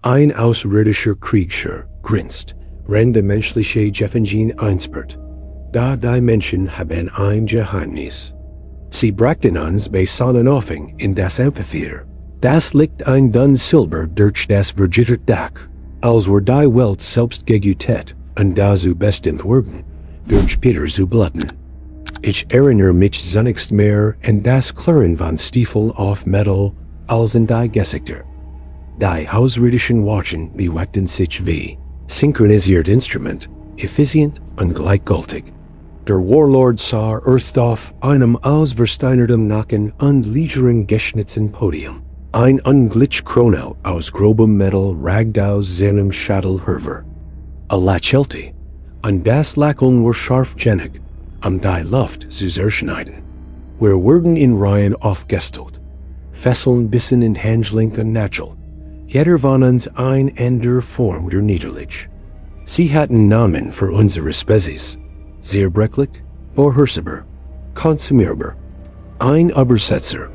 Ein außerirdischer Kriegsherr grinst, rende menschliche Gefangenen einspert. Da die Menschen haben ein Geheimnis. Sie brachten uns bei Sonnenaufgang in das Amphitheater. Das liegt ein dun Silber durch das vergittert Dach, als were die Welt selbst gegutet, und da zu bestimmt worden, durch Peter zu Bluten. Ich erinnere mich zunächst mehr an das Klirren von Stiefel auf Metall als an die Gesichter. Die außerirdischen Watchen bewegten sich wie synchronisiert Instrument, effizient und gleichgültig. Der Warlord sah Earth auf einem ausversteinertem Nacken und legeren geschnitzten Podium. Ein unglitch Chrono aus grobem Metall ragt aus seinem Schädelhörver. A Lachelte, und das Lackeln war scharfgängig, die Luft zu zerschneiden. Wir wurden in Reihen aufgestellt. Fesseln bissen in Handling und Natural. Jeder von uns ein andere Form der Niederlich. Sie hatten Namen für unsere Spezies. Zerbrechen, vorführen, konsumierbar. Ein Übersetzer.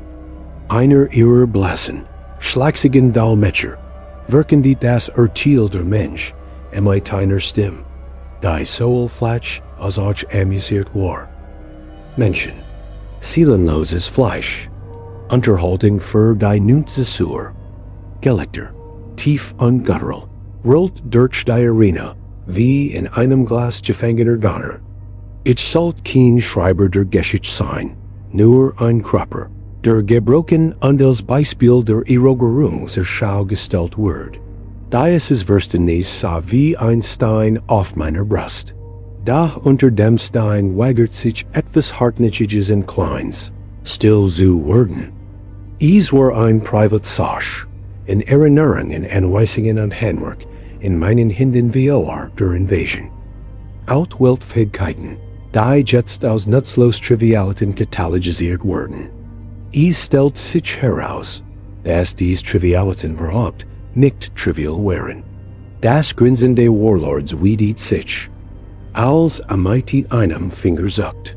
Einer ihrer Blassen, schlachsigen Dolmetscher, wirken die das Urteil der Mensch, mit einer Stimme, die Soul-Fleisch als auch amüsiert war. Menschen, seelenloses Fleisch, Unterhaltung für die nichts. Galaxie, tief und guttural, rollt durch die Arena, wie in einem Glas Gefangener Donner. Ich sollte kein Schreiber der Geschichte sein, nur ein Kropper, der gebrochen und als Beispiel der Eroberung zur Schau gestellt wird. Da es Verständnis sah wie ein Stein auf meiner Brust. Da unter dem Stein weigert sich etwas Hartnäckiges und Kleins, still zu werden. Es war ein Privatsache, in Erinnerung in Anweisungen und Handwerk, in meinen Händen vor der Invasion. Outweltfähigkeiten, die jetzt aus nutzlos Trivialitäten katalogisiert wurden. Es stellt sich heraus, dass dies Trivialitäten überhaupt nicht trivial waren. Das Grinsen der Warlords wiedet sich, als mit einem Finger sagt.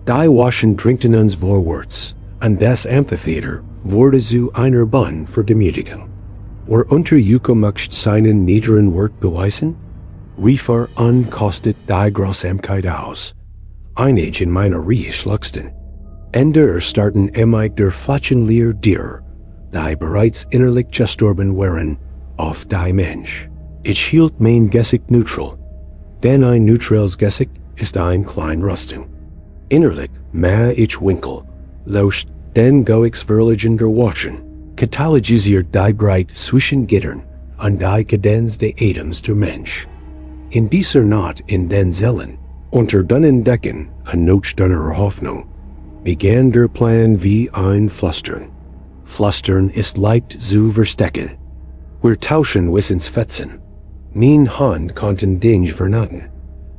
Die Waschen drängten uns vorwärts, und das Amphitheater wurde zu einer Bahn für Demütigung. Wer unter Yuko möchte seinen niederen Wert beweisen? Riefer unkostet die Grausamkeit aus. Einig in meiner Rie schlucksten. Ender starten der Flatschenleer dir, die bereits innerlich gestorben waren, auf die Mensch. Ich hielt mein Gesicht neutral, denn ein neutrales Gesicht ist ein klein Rüstung. Innerlich mehr ich winkel, lost den go ich verligen der Watschen, katalogisiert die Breit zwischen Gittern und die Kadenz der Atoms der Mensch. In dieser Nacht in den Zellen, unter dünnen Decken und notdünner Hoffnung, begann der Plan wie ein Flüstern. Flüstern ist leicht zu verstecken. Wir tauschen Wissensfetzen. Mein Hand konnten Dinge vernatten.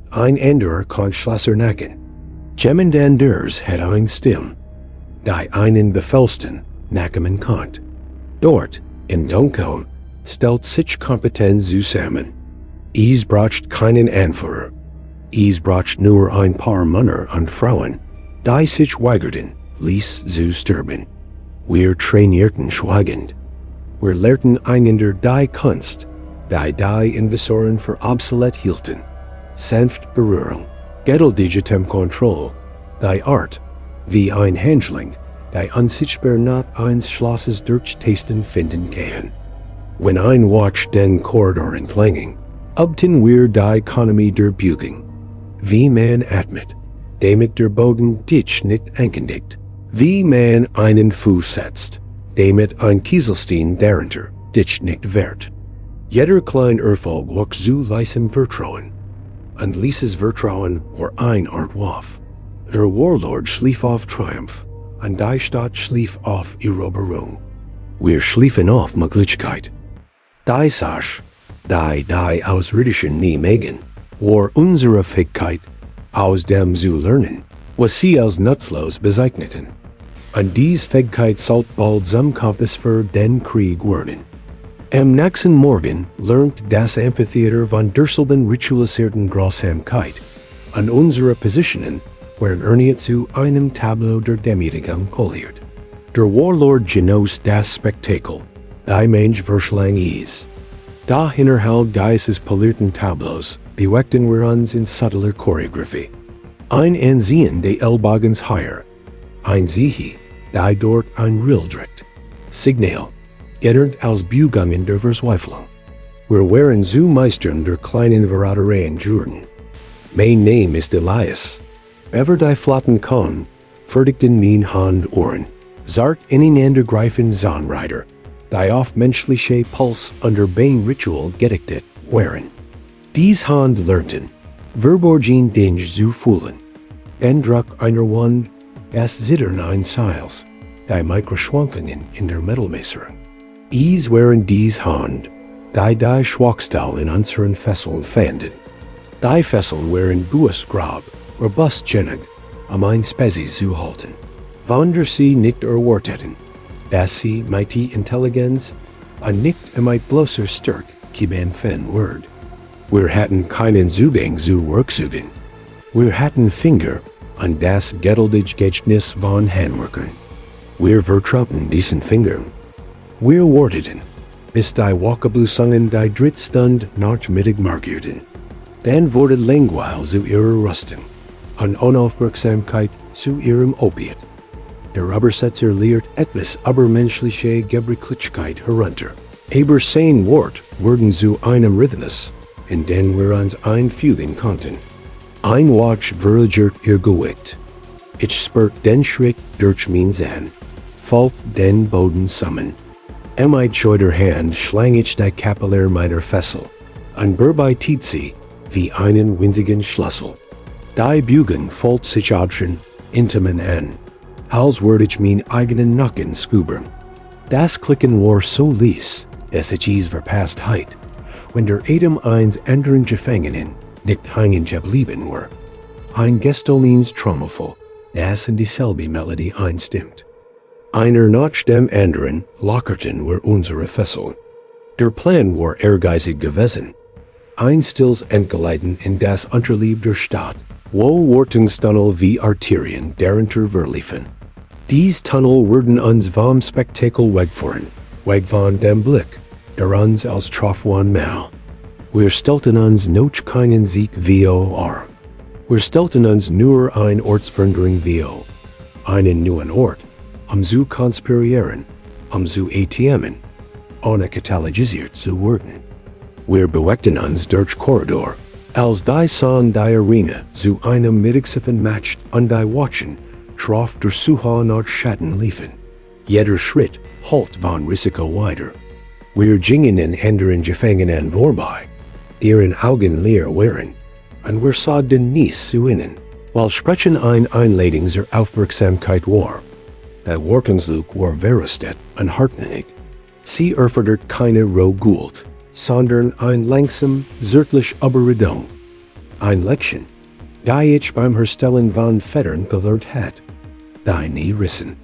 Ein anderer kon Schlösser nacken. Jemand anders hat ein Stimme, die einen befelsten nacken konnt. Dort, in Dunkelheit, stellt sich Kompetenz zusammen. Es braucht keinen Anführer. Es braucht nur ein paar Männer und Frauen, die sich weigerten, ließ zu sterben. Wir trainierten schweigend. Wir lehrten einander die Kunst, die Invasoren für obsolet hielten. Sanft Berührung, geduldigem Kontroll, die Art, wie ein Handling, die unsichtbar not eines Schlosses durchtasten finden kann. Wenn ein Watch den Korridor entlang, obten wir die Economie der Bügung. Wie man atmet, damit der Boden dich nicht ankündigt. Wie man einen Fuß setzt, damit ein Kieselstein darunter dich nicht wehrt. Jeder kleine Erfolg wuchs zu leisem Vertrauen. Und dieses Vertrauen war ein Art Waff. Der Warlord schlief auf Triumph, und die Stadt schlief auf Eroberung. Wir schliefen auf Möglichkeit. Die Sache, die Außerirdischen nie mögen, war unsere Fähigkeit, aus dem zu lernen, was sie als nutzlos bezeichneten. Und diese Fähigkeit sollte bald zum Kompass für den Krieg werden. Am nächsten Morgen lernt das Amphitheater von derselben ritualisierten Grausamkeit, und unsere Positionen waren erneut zu einem Tableau der Demütigung poliert. Der Warlord genoss das Spektakel, die Mensch verschlang es. Da hinterheld dieses polierten Tableaus, beweckten wir uns in subtler Choreografie. Ein Ansehen de Ellbogens higher. Ein Zihi, die dort ein Rildricht. Signal, gettert als Bugungen der Verzweiflung. Wir waren zu Meistern der kleinen Verratereien Jordan. Mein Name ist Elias. Ever die Flotten kann, verdichten mein Hand Ohren. Zart ineinander greifen Zahnreiter. Die auf menschliche Puls under Bain Ritual gedichtet waren. Dies Hand lernten, verborgen den zu fühlen. Endruck einer Wand, es zittern ein Seils, die Mikroschwankungen in der Mittelmesserung. Dies waren dies Hand, die Schwachstall in unseren Fesseln fanden. Die Fesseln waren Buesgrab, robust genug, ein Spezies zu halten. Wander sie nicht erwarteten, dass sie mighty Intelligenz, an nicht bloßer Stärk, kiben fen Word. Wir hatten keinen Zugang zu Werkzeugen. Wir hatten Finger an das geduldige Gedächtnis von Handwerkern. Wir vertrauten diesen Fingern. Wir warteten, bis die Wackelblüsungen die Drittstund nachmittig markierten. Dann wurde Langweil zu ihrer Rüstung, an Unaufmerksamkeit zu ihrem Opiat. Der Übersetzer lehrt etwas übermenschliche Gebrechlichkeit herunter. Aber sein Wort wurden zu einem Rhythmus, in den wir uns einfügen konnten. Ein Watch verlagert ihr Gewicht. Ich spürt den Schritt durch mein Sein, folgt den Boden zusammen. Mit scheuter Hand schlang ich die Kapillär meiner Fessel, und bearbeitet sie wie einen winzigen Schlüssel. Die Bügen folgt sich adschen, intimen an, als würde ich mein eigenen Nacken skubern. Das Klicken war so leis, es ich verpasstheit, wenn der Atem eins anderen Gefangenen nicht hängen geblieben war. Ein Gestolins Trommelful, das in dieselbe Melodie einstimmt. Einer nach dem anderen lockerten wir unsere Fesseln. Der Plan war ehrgeizig gewesen. Ein stilles Entgleiten in das Unterlieb der Stadt, wo Wartungstunnel wie Arterien darunter verliefen. Dies Tunnel wurden uns vom Spektakel wegfahren, weg von dem Blick, der uns als Trafwan Mau. Wir stellten uns noch keinen Sieg vor. Wir stellten uns nur ein Ortsveränderung vor. Einen neuen Ort, zu konspirieren, zu ATMen, ohne katalogisiert zu werden. Wir beweckten uns durch Korridor, als die Son die Arena zu einem mittagsiffen Match und die Watchen traf der Suha nach Schatten liefen. Jeder Schritt halt von Risiko weiter. Wir gingen in anderen Gefangenen vorbei, deren Augen leer waren, und wir saw den nichts zu innen, weil Sprechen ein Einladung zur Aufmerksamkeit war. Der Wartungslug war verrostet und hartnäckig. Sie erfordert keine Rohgult, sondern ein langsam, zärtlich Überredung. Ein Lection, die ich beim Herstellen von Fettern gelernt hat, die nie rissen.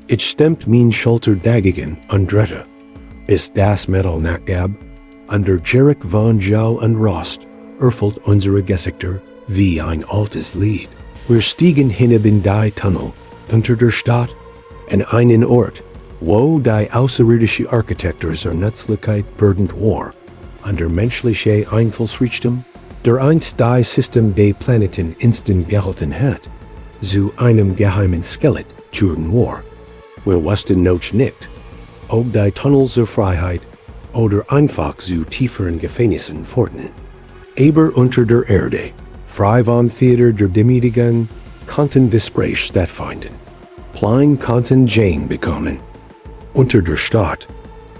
Ich stemmt mein Schulter dagegen und drehte, bis das Metall nachgab, und der Jerek von Jau und Rost erfüllt unsere Gesichter wie ein altes Lied. Wir stiegen hinab in die Tunnel, unter der Stadt, an einen Ort, wo die außerirdische Architektur zur Nützlichkeit burdened war, und der menschliche Einfallsreichtum, der einst die System der Planeten instant gehalten hat, zu einem geheimen Skelett Jordan war. Wir wussten noch nicht, ob die Tunnel zur Freiheit oder einfach zu tieferen Gefängnissen führten. Aber unter der Erde, frei von Theater der Demütigung, konnten Gespräche stattfinden. Plein konnten Jane bekommen. Unter der Stadt,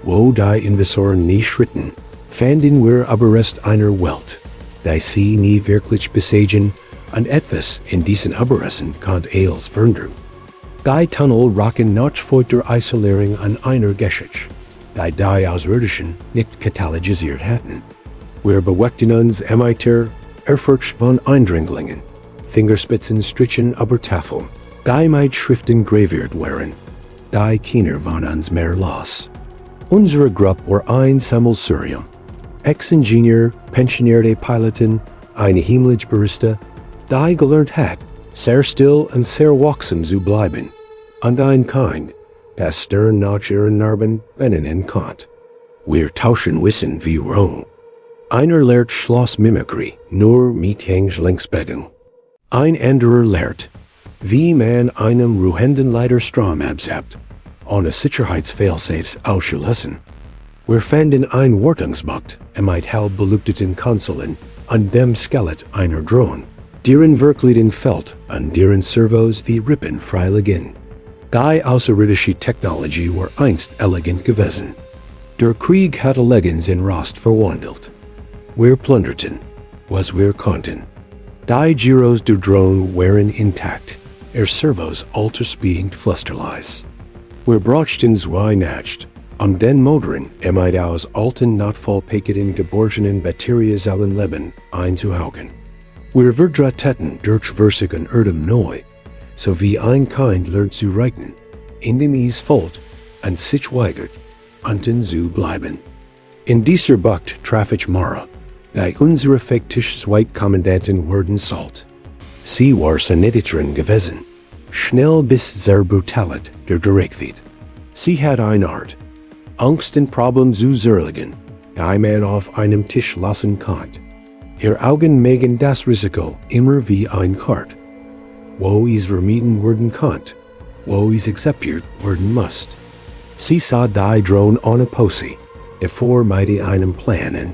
wo die Invasoren nie schritten, fanden wir aber Rest einer Welt, die sie nie wirklich besiegen, und etwas in diesen Überresten konnte als verändern. Die Tunnel rocken nach der Isolierung an einer Geschichte, die Außerirdischen nicht katalogisiert hatten. Wir beweckten uns Emitter, Erfurcht von Eindringlingen, Fingerspitzen strichen über Tafeln, die mit Schriften graviert waren, die keiner von uns mehr las. Unsere Gruppe war ein Sammelsurium. Ex-Ingenieur, pensionierte Piloten, ein himmlischer Barista, die gelernt hat, sehr still und sehr wachsam zu bleiben, und ein Kind, das stern nach ihren Narben benennen konnte. Wir tauschen Wissen wie Rung. Einer lehrt Schloss Mimikry, nur mit Linksbegung. Ein anderer lehrt, wie man einem ruhenden Leiter Strom absappt, ohne Sicherheitsfailsafes ausschließen. Wir fanden ein Wartungsbucht, mit halb belüfteten Konsolen, an dem Skelett einer Drohne, deren Werkleiden Feld, an deren Servos wie Rippen freiliegen. Die außerirdische Technologie war einst elegant gewesen. Der Krieg hatte Legens in Rost verwandelt. Wir plunderten, was wir konnten. Die Gyros der Drohne waren intakt, Servos alterspiegend flusterleis. Wir brachten zwei Nacht, den Motoren aus alten notfallpaketen geborgenen Batteriezellen Leben einzuhauchen. Wir verdrahteten durch versigen Erdem neu, sowie ein Kind lernt zu reiten, indem folgt und sich weigert, unten zu bleiben. In dieser Bucht traf ich Mara, die unsere faktisch Zweitkommandanten wurden sollt. Sie war Sanititerin gewesen, schnell bis sehr brutalet der Direktheit. Sie hat eine Art, Angst und Problem zu zerlegen, die man auf einem Tisch lassen kann. Ihr Augen mögen das Risiko immer wie ein Kart. Wo es vermieden werden kann, wo es akzeptiert werden muss. Sie sah die Drohne ohne Posse, bevor mit einem Plan an.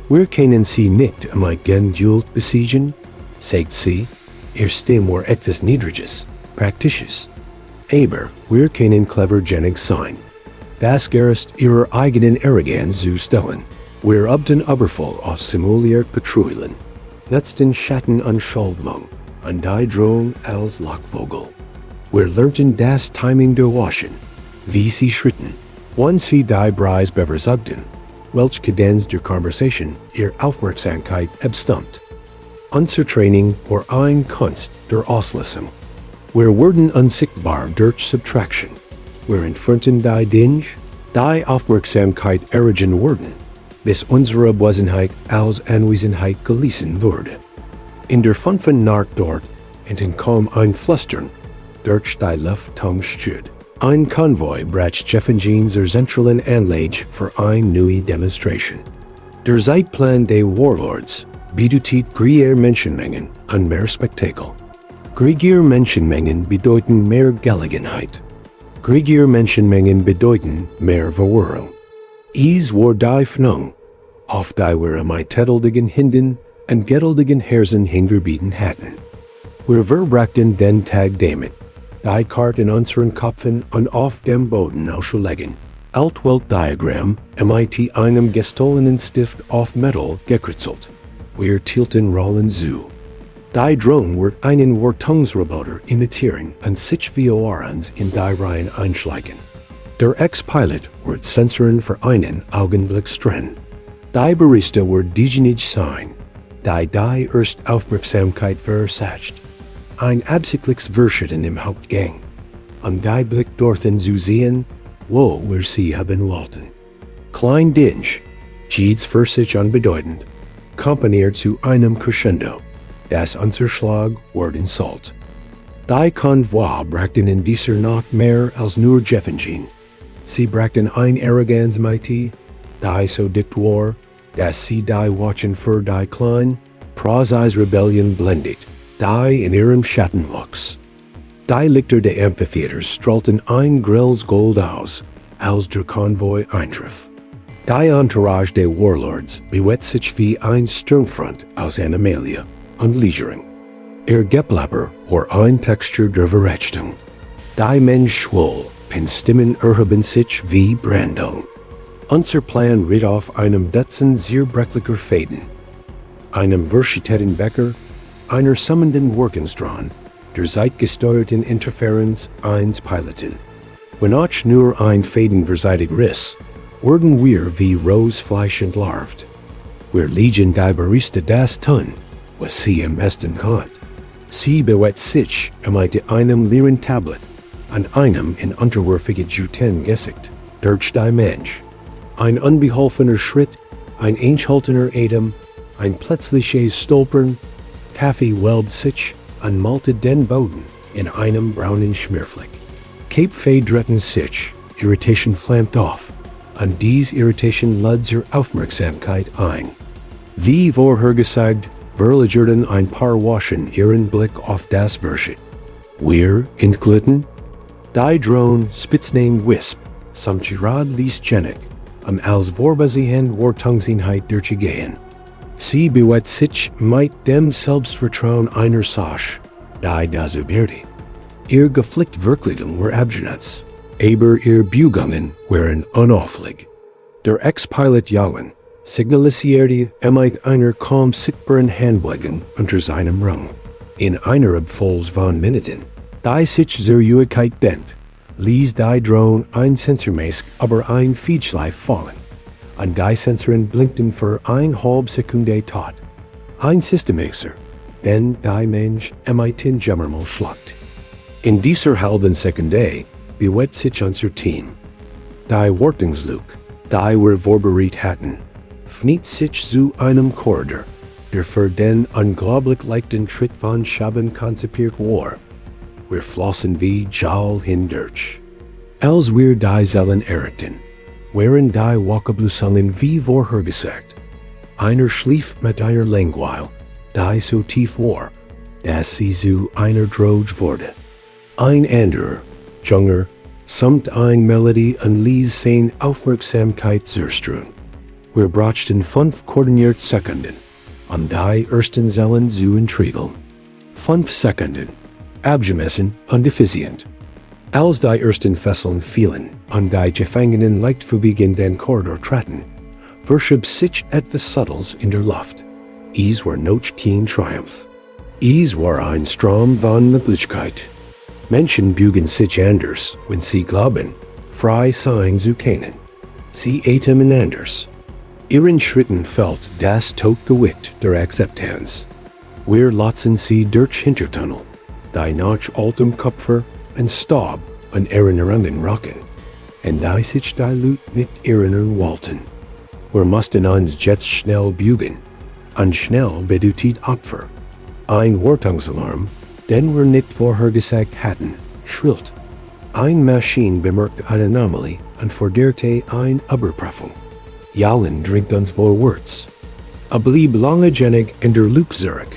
Wir können sie nicht Geduld besiegen, sagt sie, ihr Stimme war etwas Niedriges, Praktisches. Aber wir können clevergenig sein. Das gerst ihrer eigenen Arroganz zu stellen. Wir übten übervoll auf simuliert Patrouillen, nutzten Schatten und Schuldmung, und die Drohne als Lockvogel. Wir lernten das Timing der Waschen, wie sie schritten, wann sie die Preis beversagten, welch Kadenz der Conversation ihr Aufmerksamkeit abstimmt. Unser Training war ein Kunst der Auslösung. Wir wurden unsichtbar durch Subtraction. Wir entfernten die Dinge, die Aufmerksamkeit erregen wurden, bis unsere Wesenheit als Anwesenheit gelesen wurde. In der 5. Nacht dort enten kaum ein Flüstern durch die Luft stüd. Ein Konvoi bracht Gefangenen zur zentralen Anlage für eine neue Demonstration. Der Zeitplan der Warlords bietet größere Menschenmengen und mehr Spektakel. Größere Menschenmengen bedeuten mehr Gelegenheit. Größere Menschenmengen bedeuten mehr Verwirrung. Es war die Fnung, auf die wir mit täteligen Hinden und geduldigen Herzen hingebieten hatten. Wir verbrachten den Tag damit, die Karte in unseren Köpfen und auf dem Boden auszulegen. Altweltdiagramm mit einem gestohlenen Stift auf Metall gekritzelt. Wir tilten Rollen zu. Die Drohne wird einen Wartungsroboter imitieren und sich wie Orans in die Reihen einschleichen. Der Ex-Pilot wird Sensoren für einen Augenblick trennen. Die Barista wird diejenige sein, die erst Aufmerksamkeit versagt. Ein absichtliches Verschieden im Hauptgang, die Blick dorthin zu sehen, wo wir sie haben wollten. Klein Dinge, jedes für sich unbedeutend, komponiert zu einem Crescendo, das unser Schlag werden sollt. Die Konvoi brachten in dieser Nacht mehr als nur Gefangenen. Sie brachten ein Arroganz mit, die so dicht war, dass sie die Watchen für die Klein, Proseis Rebellion blendet, die in ihrem Schatten wuchs. Die Lichter der Amphitheaters strahlten ein grelles Gold aus, als der Konvoi eintraf. Die Entourage der Warlords bewegt sich wie ein Sturmfront aus Animalia und Legering. Ihr Geplapper war ein Textur der Verrechtung. Die Mensch schwoll, und Stimmen erhoben sich wie Brandung. Unser Plan ritt auf einem Dutzend zerbrechlicher Fäden, einem versierten Bäcker, einer summenden Workenstrahl, der zeitgesteuerten Interferenz eins Piloten. Wenn auch nur ein fadenverseitig riss, wurden wir wie rohes Fleisch entlarvt. Wir legen die Barista das tun, was sie am besten kann. Sie bewegt sich mit einem leeren Tablet an einem in unterwürfige Juten gesickt, durch die Mensch. Ein unbeholfener Schritt, ein einschaltener Atem, ein plötzliches Stolpern, Kaffee wälbt sich und maltet den Boden in einem braunen Schmierfleck. Cape Fade retten sich, Irritation flammt auf, an dies Irritation lud zur Aufmerksamkeit ein. Wie vorhergesagt, verlegerten ein paar Waschen ihren Blick auf das Verschied. Wir, Inklitten, die Drone, Spitzname Wisp, some Girard liest Genig, als Vorbazihan Wartungseinheit durchgehen. Sie bewet sich mit dem Selbstvertrauen einer Sache, die das überdi. Ihr Geflicht Wirklichung were Abgenutz, aber ihr Bugungen waren unauflig. Der Ex-Pilot Jalen signalisierte mit einer kaum sichtbaren Handbewegung unter seinem Rang. In einer Abfolge von Minuten, die sich zur Ruhigkeit denkt, ließ die Drone ein sensormäßig aber ein Feedschleif fallen. An die Sensoren blinkten für eine halbe Sekunde tot. Ein Systemexer, denn die Mensch mit den Jammermal schlagt. In dieser halben Sekunde bewegt sich unser Team. Die Wartungsluk, die wir vorbereitet hatten, fniet sich zu einem Korridor, der für den unglaublich leichten Tritt von Schaben konzipiert war. Wir flossen wie Jal hindurch. Als wir die Zellen erreichten, waren die Wackeblüsungen wie vorhergesagt. Einer schlief mit einer Langweil, die so tief war, dass sie zu einer Droge wurde. Ein anderer, junger, samt ein Melodie und ließ seine Aufmerksamkeit zerstreuen. Wir brachten 5 koordinierte Sekunden, die ersten Zellen zu entriegeln. 5 Sekunden, abgemessen und effizient. Als die ersten Fesseln fielen und die Gefangenen leichtfügig in den Korridor traten, verschob sich etwas Subtles in der Luft. Es war noch kein Triumph. Es war ein Strom von Möglichkeit. Menschen bügen sich anders, wenn sie glauben, frei sein zu können. Sie atmen anders. Ihren Schritten fällt das Totgewicht der Akzeptanz. Wir lassen sie durch Hintertunnel, die nach altem Kupfer und Staub und Erinnerungen rocken, und die sich die Lut mit Erinnerungen walten. Wir mussten uns jetzt schnell bügen, und schnell bedeutet Opfer. Ein Wartungsalarm, den wir nicht vorhergesagt hatten, schrillt. Eine Maschine bemerkt eine Anomalie und forderte eine Überprüfung. Jalen dringt uns vorwärts. Blieb lange Genig in der Luke zurück,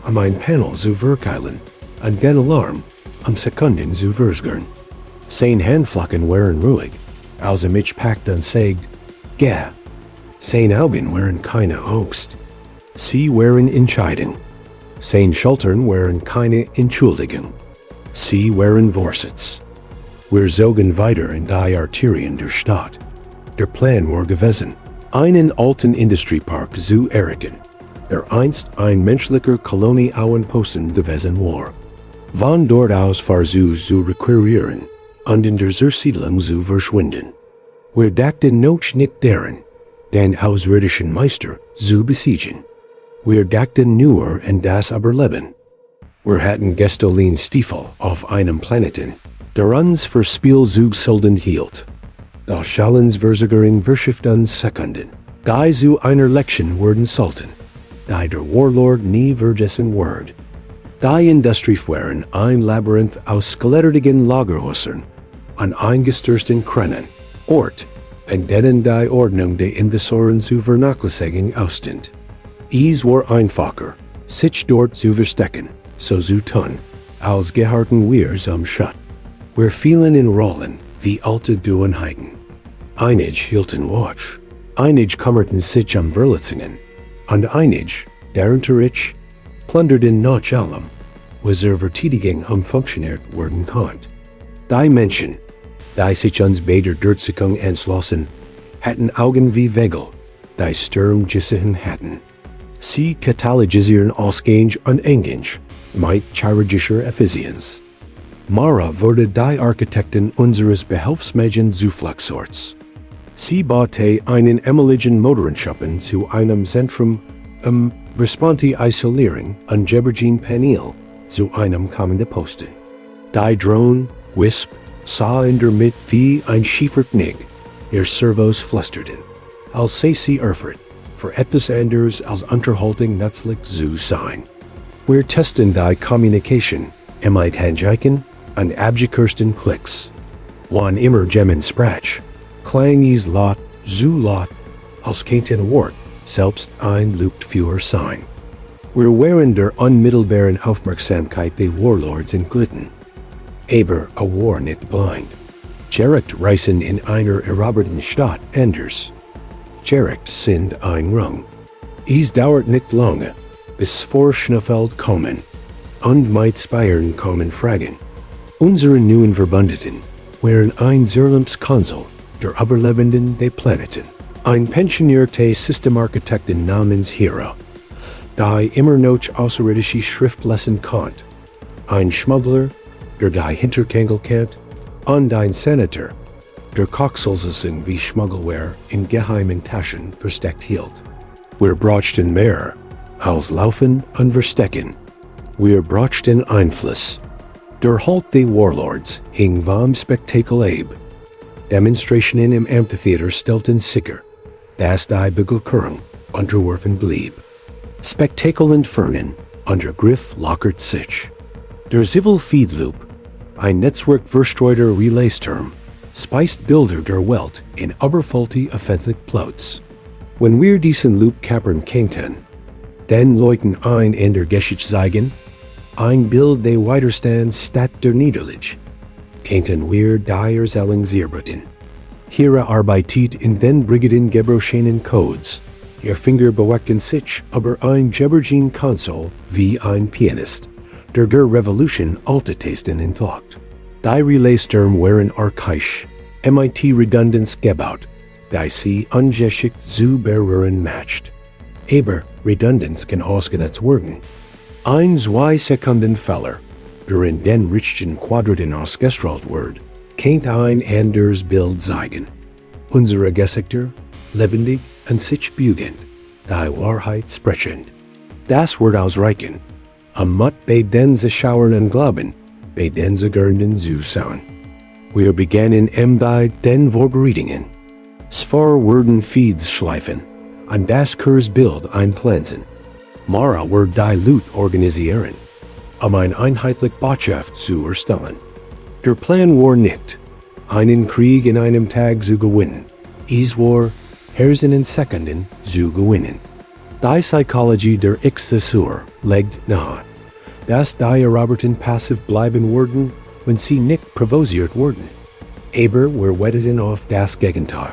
ein Panel zu verkeilen, und den Alarm Sekunden zu versgern. Sein Handflacken waren ruhig, als mich packt und sagt, geh. Sein Augen waren keine Angst. Sie waren Entscheidung. Sein Schultern waren keine Entschuldigung. Sie waren Vorsitz. Wir zogen weiter in die Arterien der Stadt. Der Plan war gewesen, einen alten Industriepark zu errichten, der einst ein menschlicher Kolonie-Auenposten gewesen war. Von dort aus Farsus zu requirieren und in der Siedlung zu verschwinden. Wir dachten noch nicht daran, den außerirdischen Meister zu besiegen. Wir dachten nur an das Überleben. Wir hatten Gestolin Stiefel auf einem Planeten, der uns für Spielzugsolden hielt. Da Schallens Versagering verschifft uns Sekunden, die zu einer Lektion werden sollten, die der Warlord nie vergessen wird. Die Industrie waren ein Labyrinth aus skelettigen Lagerhäusern an eingestürzten Kränen, Ort, in denen die Ordnung der Invasoren zu vernachlässigen ausstand. Es war einfacher, sich dort zu verstecken, so zu tun, als geharrten wir am Schatt. Wir fielen in Rollen wie alte Gewohnheiten. Einige hielten Watch, einige kümmerten sich Verletzungen, und einige, darunter ich, plunderten nach allem, was Verteidigung funktioniert werden konnte. Die Menschen, die sich uns bei der Durchsetzung entschlossen, hatten Augen wie Vegel, die Sturm gesehen hatten. Sie katalogisieren ausgehend und eingehend mit chirurgischer Effizienz. Mara wurde die Architektin unseres Behelfsmädchen Zufluchtsorts. Sie baute einen emeligen Motorenschuppen zu einem Zentrum, respondte Isolierung und Gebergin Panel zu einem kommenden Posten. Die Drone, Wisp, sah in der Mitte wie ein schiefer Knick, ihr Servos flüsterten, als sei sie erfurt, für etwas anderes als Unterhaltung nützlich zu sein. Wir testen die Kommunikation, mit Handscheiken und abgekürzten Klicks. Wann immer Gemmen sprach, klang es laut zu lot, als keinten Wort, selbst ein Lucht für sein. Wir wären der unmittelbaren Aufmerksamkeit der Warlords entglitten. Aber a war nicht blind. Direkt reisen in einer eroberten Stadt anders. Direkt sind ein Rang. Es dauert nicht lange, bis vor Schneefeld kommen, und mit Speiern kommen Fragen. Unsere neuen Verbündeten wären ein Zerlumskonsul der Überlebenden der Planeten, ein pensionierte Systemarchitektin namens Hera, die immer noch außerirdische Schrift lesen konnte, ein Schmuggler, der die Hinterkangel kennt, und ein Senator, der Coxelsen wie Schmuggelware in geheimen Taschen versteckt hielt. Wir brauchten mehr als Laufen und Verstecken. Wir brauchten Einfluss. Der Halt der Warlords hing vom Spektakel ab. Demonstrationen im Amphitheater stellten sicher, dass die Bevölkerung unterworfen blieb. Spektakel entfernen, unter Griff lockert sich. Der Civil Feedloop, ein netzwerkverstreuter Relaysturm, speist Bilder der Welt in überfüllte öffentliche Plots. Wenn wir diesen Loop kappern könnten, dann läuten ein in der Geschichte zeigen, ein Bild der Widerstand statt der Niederlage. Könnten wir die Erzählung zerbrechen. Hera arbeitet in den Brigaden gebrochenen Codes. Ihr Finger bewegten sich über ein Gebergene Konsole wie ein Pianist, der Revolution alte Tasten entlocht. Die Relaysturm wären archaisch, MIT Redundanz gebaut, die sie ungeschickt zu berühren matcht. Aber Redundanz kann ausgenutzt werden. Ein 2-Sekunden-Feller, der in den richtigen Quadraten ausgestrahlt wird, kennt ein anderes Bild zeigen. Unsere Gesichter, lebendig und sich bügend, die Wahrheit sprechend. Das wird ausreichen. Amot bei den sie schauen und glauben, bei den sie gern zu sein. Wir beginnen bei den Vorbereitungen. Zwar werden Feeds schleifen, und das Kursbild einpflanzen. Mara wird die Loot organisieren, eine einheitliche Botschaft zu erstellen. Der Plan war nicht, einen Krieg in einem Tag zu gewinnen. Es war, Herzen in Sekunden zu gewinnen. Die Psychologie der Exzessur legt nahe, dass die Eroberten passiv bleiben würden, wenn sie nicht provoziert wurden. Aber wir wetteten auf das Gegenteil.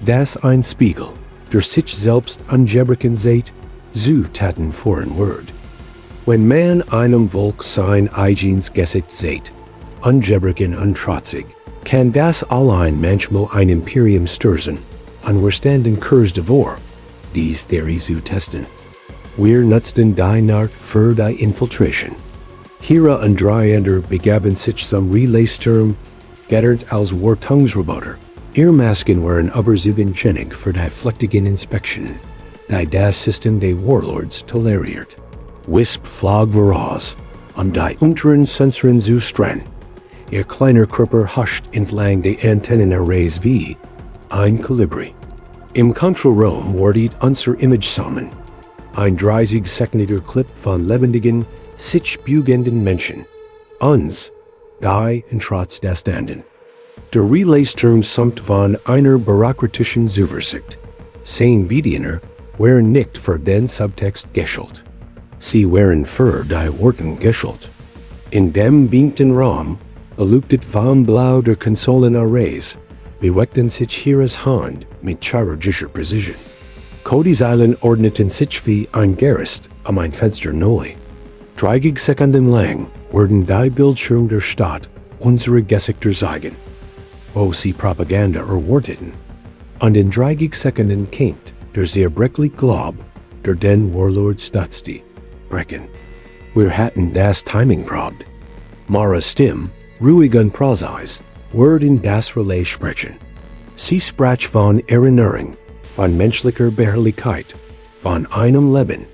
Das ein Spiegel, der sich selbst angebrochen seht, zu taten foreign word. Wenn man einem Volk sein eigenes Gesicht seht, angebrochen und trotzig, kann das allein manchmal ein Imperium stürzen, und wir standen kurz davor, dies Theorie zu testen. Wir nutzten die Nacht für die Infiltration. Hera und drei andere begaben sich zum Relaysturm, getarnt als Wartungsroboter. Ihre Masken waren überzeugenschänig für die flüchtigen Inspektionen, die das System der Warlords toleriert. Wisp flog voraus, und die unteren Sensoren zu streng. Ihr kleiner Körper huscht entlang der Antennenarrays wie ein Kolibri. Im Kontrollraum wartet unser Image zusammen. Ein 30-sekündiger Clip von lebendigen, sich bügenden Menschen. Uns, die und trotz des Danden. Der Relaysturm samt von einer bürokratischen Zuversicht. Sein Bediener waren nicht für den Subtext geschult. Sie waren für die Worten geschult. In dem binkten Raum, beleuchtet vom Blau der Konsolenarrays, bewegten sich Heras Hand mit chirurgischer Precision. Cody's Island ordneten sich wie ein Gerüst ein Fenster neu. 30 Sekunden lang wurden die Bildschirme der Stadt unsere Gesichter zeigen, wo sie Propaganda erwarteten. Und in 30 Sekunden kennt der zerbrechliche Glob, der den Warlord stützte, brechen. Wir hatten das Timing probt. Mara's Stimme, ruhig und präzise, wird in das Relais sprechen. Sie sprach von Erinnerung, von menschlicher Beharrlichkeit, von einem Leben,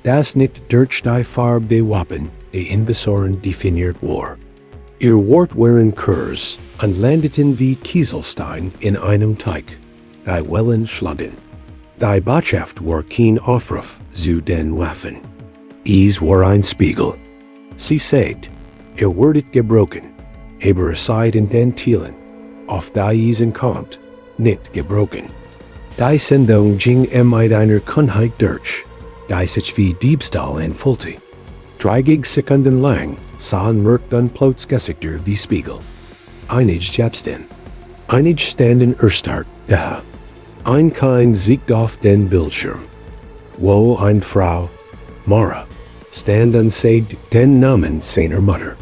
das nicht durch die Farbe der Waffen der Invasoren definiert war. Ihr Wort waren Kurs und landeten wie Kieselstein in einem Teig, die Wellen schlagen. Die Botschaft war kein Aufruf zu den Waffen. Es war ein Spiegel. Sie sagt, ihr werdet gebrochen, aber seid in den Zielen, auf die es kommt, nicht gebrochen. Die Sendung ging einer Kunheit durch, die sich wie Diebstahl anfühlte. 30 Sekunden lang sahen Merk dann plötzlich wie Spiegel. Einig Jabstin. Einig standen erstark da. Ein Kind siegt auf den Bildschirm. Wo ein Frau, Mara, stand und sagt den Namen seiner Mutter.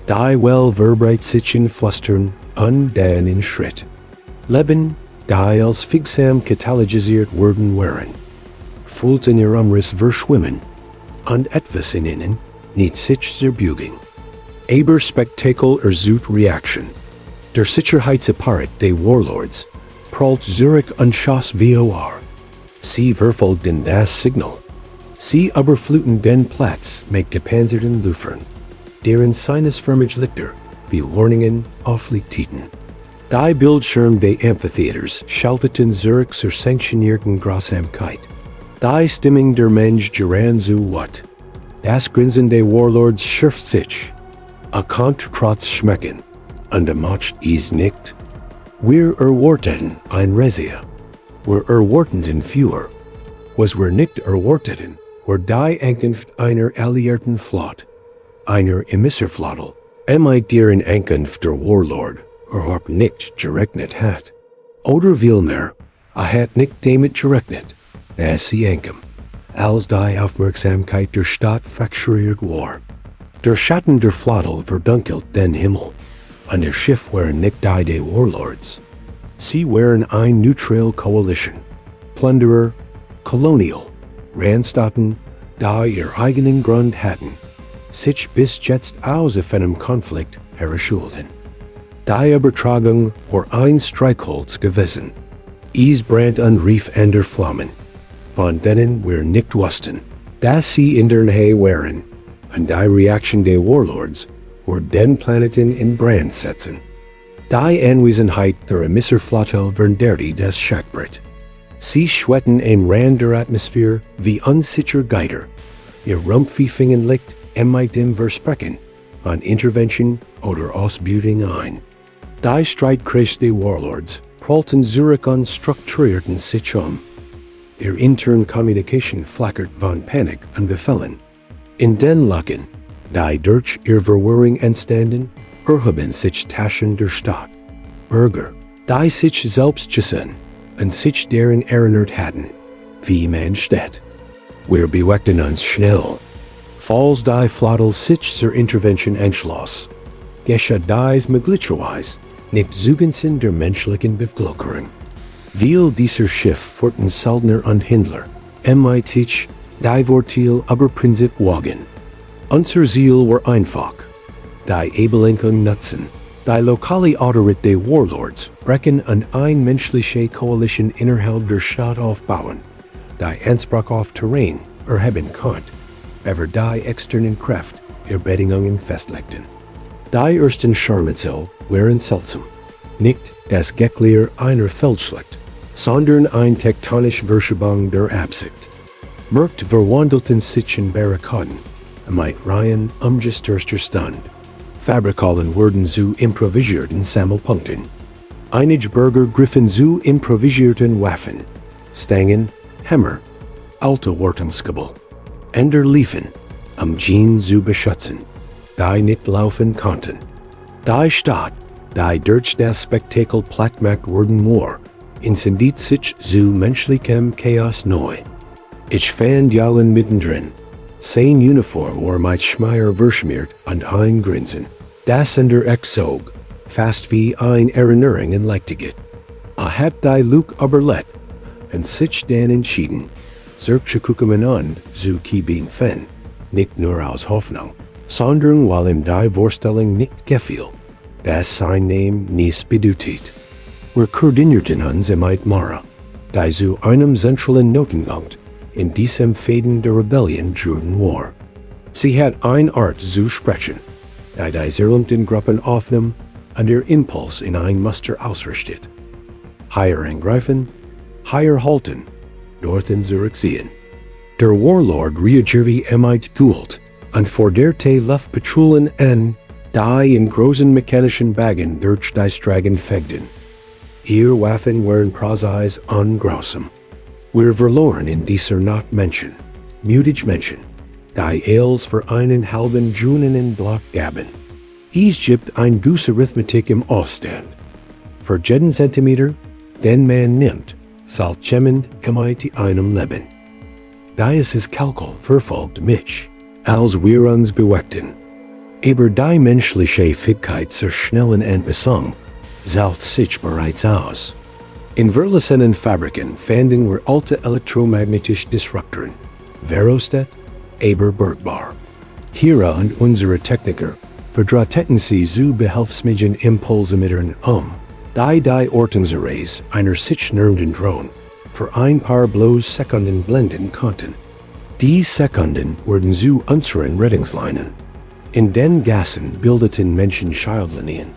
Die well verbreit sich in Flüstern und dann in Schritt. Leben, die als figsam katalogisiert worden waren, fühlten ihr Umriss verschwimmen, und etwas in ihnen, nicht sich zerbugen. Aber Spektakel ersucht Reaction. Der Sicherheitsapparat der Warlords prallt Zurich und schoss vor. Sie verfolgten das Signal. Sie überfluten den Platz mit gepanzerten Luftern, deren sinusförmige Lichter wie Warnungen aufleuchteten. Die Bildschirm des Amphitheaters schalteten Zurich zur sanktionierten Grausamkeit. Die Stimmung der Mensch geran zu Watt. Das Grinsen der Warlords schürft sich. Konnte trotz schmecken. Und macht is nicht. Wir erwarteten ein Resia. Wir erwarteten fewer. Was wir nicht erwarteten, war die Ankunft einer alliierten Flotte, einer Emisserflotte, deren Ankunft der Warlord überhaupt nicht gerechnet hat. Oder vielmehr, hat nicht damit gerechnet, dass sie ankam, als die Aufmerksamkeit der Stadt fracturiert war. Der Schatten der Flotte verdunkelt den Himmel, und der Schiff waren nicht die der Warlords. Sie waren eine neutral Coalition, Plunderer, Colonial, Randstaaten, die ihr eigenen Grund hatten, sich bis jetzt aus einem Konflikt erschüttern. Die Übertragung war ein Streichholz gewesen. Es brannt und rief an der Flammen, von denen wir nicht wussten, dass sie in der Nähe waren, und die Reaktion der Warlords war den Planeten in Brand setzen. Die Anwesenheit der Emisserflotte vernderte das Schachbrett. Sie schwetten ein Rand der Atmosphäre wie unsicher Geiter. Ihr Rumpf fingen Licht dem Versprechen an Intervention oder Ausbeutung ein. Die Streitkreis der Warlords prallten Zurich und strukturierten sich Ihr interne Kommunikation flackert von Panik und Befehlen. In den Laken, die durch ihr Verwirrung entstanden, erhoben sich Taschen der Stadt. Bürger, die sich selbst gesehen und sich deren erinnert hatten, wie man steht. Wir bewegten uns schnell. Falls die Flotte sich zur Intervention entschloss, geschah dies möglicherweise nicht zugunsten der menschlichen Bevölkerung. Weil dieser Schiff wurden Söldner und Händler, sich die Vorteil aber Prinzip wagen. Unser Ziel war einfach, die Ebelenken nutzen, die lokale Autorität der Warlords brechen und eine menschliche Koalition innerhalb der Stadt aufbauen, die Anspruch auf Terrain erheben konnte, aber die externen Kräfte ihre Bedingungen festlegten. Die ersten Scharmützel waren seltsam, nicht das Gekläre einer Feldschlacht, sondern eine tektonische Verschiebung der Absicht. Märkte verwandelten sich in Barrikaden, mit Reihen umgestürzter Stand. Fabrikalen wurden zu improvisierten Sammelpunkten. Einige Bürger griffen zu improvisierten Waffen, Stangen, Hämmer, alte Wartungsgebel. Ender liefen, Jean zu beschützen, die nicht laufen konnten. Die Stadt, die durch das Spektakel plattmacht worden war, incendiert sich zu menschlichem Chaos neu. Ich fand Jalen mittendrin. Sein Uniform war mit Schmeier verschmiert und ein Grinsen, das in der Exog, fast wie ein Erinnerung in Leichtigkeit. Hab die Luke überlet, und sich dann entschieden, zu gucken und zu kieben fan, nicht nur aus Hoffnung, sondern weil ihm die Vorstellung nicht gefiel, dass sein Name nicht bedeutet. Wir koordinierten uns mit Mara, die zu einem zentralen Knotenpunkt in diesem Fäden der Rebellion Jordan war. Sie hat eine Art zu sprechen, die zerlumpten Gruppen aufnahm und ihr Impuls in ein Muster ausrichtet. Higher angreifen, higher halten, north in Zurich sehen. Der Warlord reagierte Gult und forderte Luftpatrouillen an, die in großen mechanischen Wagen durch die Straßen fegten. Ihr Waffen waren Proseis ungrausam. Wir verloren in dieser Nacht Menschen, mutige Menschen, die Eels für einen halben Junen Block gaben. Dies gibt ein Guss Arithmetik im Aufstand. Für jeden Zentimeter, den man nimmt, zahlt jemand die einem Leben. Dies ist Kalkul verfolgt mich, als wir uns bewegten. Aber die menschliche Fähigkeit zur schnellen Anpassung zahlt sich bereits aus. In verlassenen Fabriken fanden wir alte elektromagnetische Disruptoren, verostet, aber bergbar. Hier und unsere Techniker verdrahteten sie zu behelfsmäßigen Impulsemittern die Ortungsarrays einer sich nähernden Drone für ein paar bloß Sekunden blenden konnten. Die Sekunden wurden zu unseren Rettungsleinen. In den Gassen bildeten Menschen Schildlinien,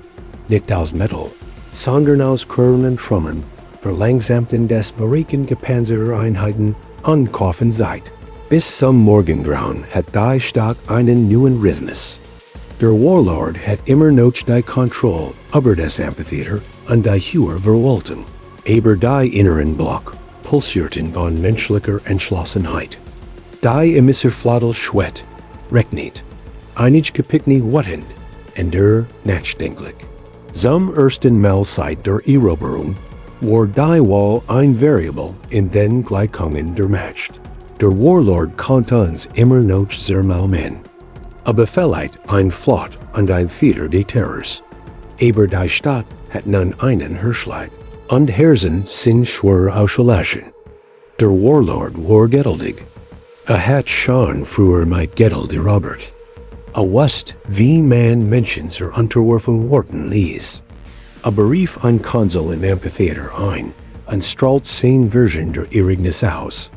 nicht aus Metall, sondern aus Chören und Trümmern, verlangsamten des verrecken gepanzerter Einheiten ankaufen Zeit. Bis zum Morgengrauen hat die Stadt einen neuen Rhythmus. Der Warlord hat immer noch die Kontrolle über das Amphitheater und die hohe Verwaltung, aber die inneren Block pulsierten von menschlicher Entschlossenheit. Die Emisserfladel schwett, regnet, einig Kapitni wattend, und nachdenklich. Zum ersten Mal seit der Eroberung war die Wahl ein Variable in den Gleichungen der Macht. Der Warlord konnte uns immer noch sehr mal men. Aber vielleicht ein Flot und ein Theater des Terrors. Aber die Stadt hat nun einen Herschlag, und Herzen sind schwer auszulassen. Der Warlord war geduldig. Hat schon früher mit Geduld Robert. Wusst, wie man Menschen zur Unterwerfung worden ließ. Berief ein Konsul im Amphitheater ein und strahlt sein Version der Erignis aus.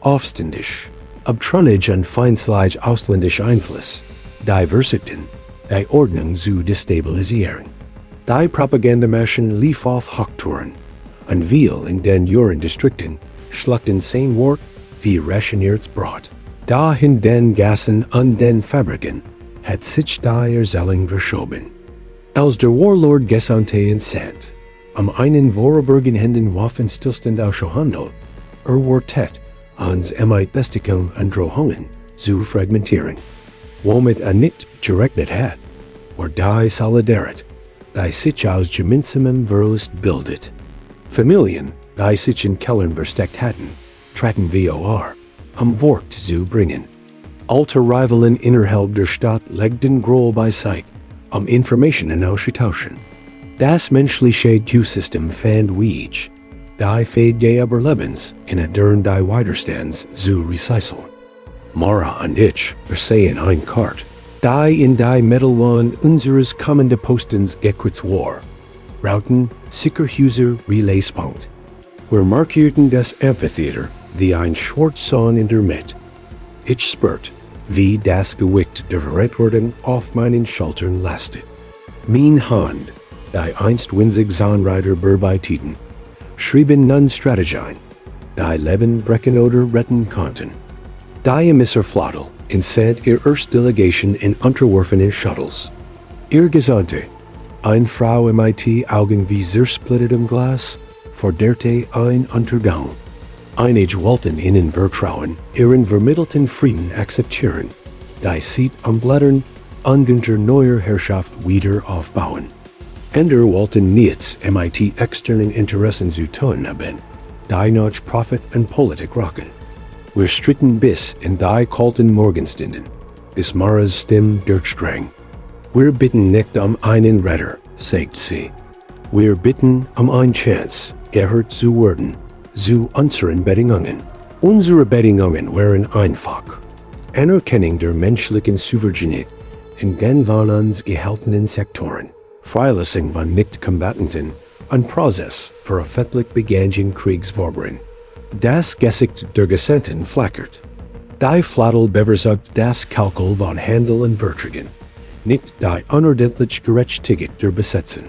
Aufständisch, abtrünnig und feindlich ausländischer Einfluss, die versuchten, die Ordnung zu destabilisieren. Die Propagandamaschen lief auf Hochtouren, und viel in den Jurendistrikten schluckten sein Wort wie rationiertes Brot. Da in den Gassen und den Fabriken hat sich die Erzählung verschoben. Als der Warlord Gesandte entsandt, einen Vorbergen Händen Waffenstillstand auszuhandeln, wartet, uns mit Bestikum und Drohungen zu fragmentieren. Womit nicht gerechnet hat, war die Solidarität, die sich aus gemeinsamem Verlust bildet. Familien, die sich in Kellern versteckt hatten, traten VOR, Wort zu bringen. Alte Rivalen innerhalb der Stadt legten Groll beiseite, Informationen auszutauschen. Das menschliche Q-System fand Weg, die Fähigkeit Überlebens in die Widerstands zu recyceln. Mara und ich versehen ein Kart, die in die Mittelwand unseres kommenden Postens gequits war. Routen, Sicherhäuser, Relayspunkt. Wir markierten das Amphitheater, die ein Schwarzsahn in der Mitte. Ich spürt, wie das Gewicht der Verantwortung auf meinen Schultern lastet. Mein Hand, die einst winzig Zahnreiter bearbeiteten, schrieben nun Strategien, die Leben brechen oder retten konnten. Die Emisserflottel entsandt ihr erste Delegation in unterworfene Shuttles. Ihr Gesandte, eine Frau MIT Augen wie zersplittertem Glas, forderte ein Untergang. Einige wollten ihnen vertrauen, ihren vermittelten Frieden akzeptieren, die Seat am Blättern unter neuer Herrschaft wieder aufbauen. Andere wollten nichts MIT externen Interessen zu tun haben, die noch Profit und Politik rocken. Wir stritten bis in die kalten Morgenstunden, bis Maras Stimme durchdrang. Wir bitten nicht einen Retter, sagt sie. Wir bitten eine Chance, gehört zu werden. Zu unseren Bedingungen. Unsere Bedingungen waren einfach. Anerkennung der menschlichen Souveränität in den von uns gehaltenen Sektoren, Freilassung von Nicht-Kombattanten und Prozess für öffentlich begangenen Kriegsverbrechen. Das Gesicht der Gesandten flackert. Die Flottel bevorzugt das Kalkul von Handel und Verträgen, nicht die unordentlich Gerechtigkeit der Besetzung.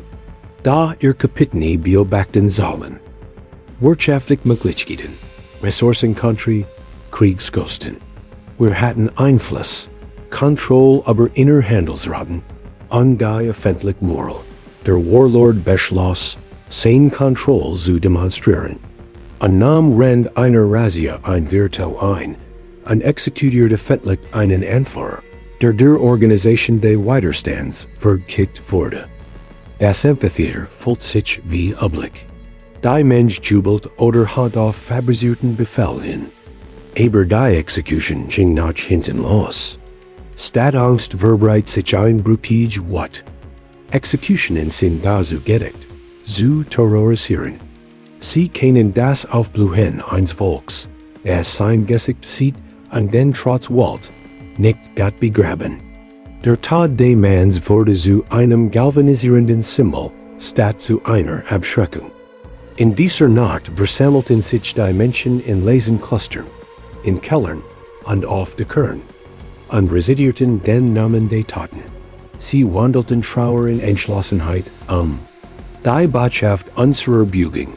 Da ihr Kapitän beobachten sollen. Wirtschaftlich Möglichkeiten, Ressourcen-Country, Kriegskosten. Wir hatten Einfluss, Kontrolle über innere Handelsraten, und die öffentliche Moral. Der Warlord beschloss, sein Kontroll zu demonstrieren. An Namen rend einer Razzia ein Virtual ein, an exekutierte fettlich einen Anführer, der Organisation des Widerstands verkickt wurde. Das Amphitheater fühlt sich wie Public. Die Mensch jubelt oder hat auf fabrizierten Befehl hin. Aber die Execution ging nach hinten los. Statt Angst verbreitet sich ein Brupij what? Executionen sind dazu gedacht, zu terrorisieren. Sie kennen das Aufblühen eines Volks, das sein Gesicht sieht und den trotz Wald nicht Gott begraben. Der Tod des Manns wurde zu einem galvanisierenden Symbol, statt zu einer Abschreckung. In dieser Nacht versammelten sich die Menschen in leisen Clustern, in Kellern und auf der Kern, und residierten den Namen des Toten. Sie wandelten Trauer in Entschlossenheit Die Botschaft unserer Bügung,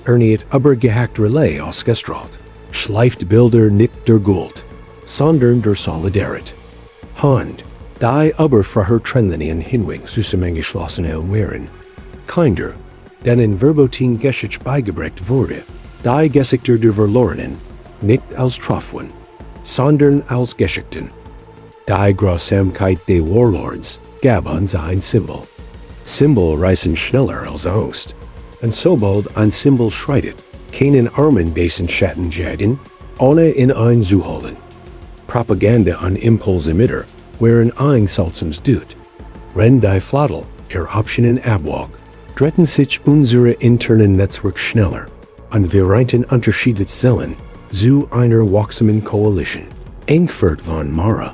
erniet aber gehackt Relais ausgestrahlt, schleift Bilder nicht der Guld, sondern der Solidarität. Hand, die aber für Trennlinien hinweg zusammengeschlossen wären. Kinder, denen verboten Geschichte beigebracht wurde, die Gesichter der Verlorenen, nicht als Trophuen, sondern als Geschichten. Die Grausamkeit des Warlords gab uns ein Symbol. Symbol reißen schneller als Angst. Und sobald ein Symbol schreitet, keinen Armen dessen Schatten jagen, ohne in ein zu holen. Propaganda an Impulsemitter, wären ein seltsames Dut. Wenn die Flottel Optionen abwog, drehten sich unsere internen Netzwerk schneller, und wir reinten unterschiedliche Zellen zu einer wachsamen Koalition. Engfurt von Mara,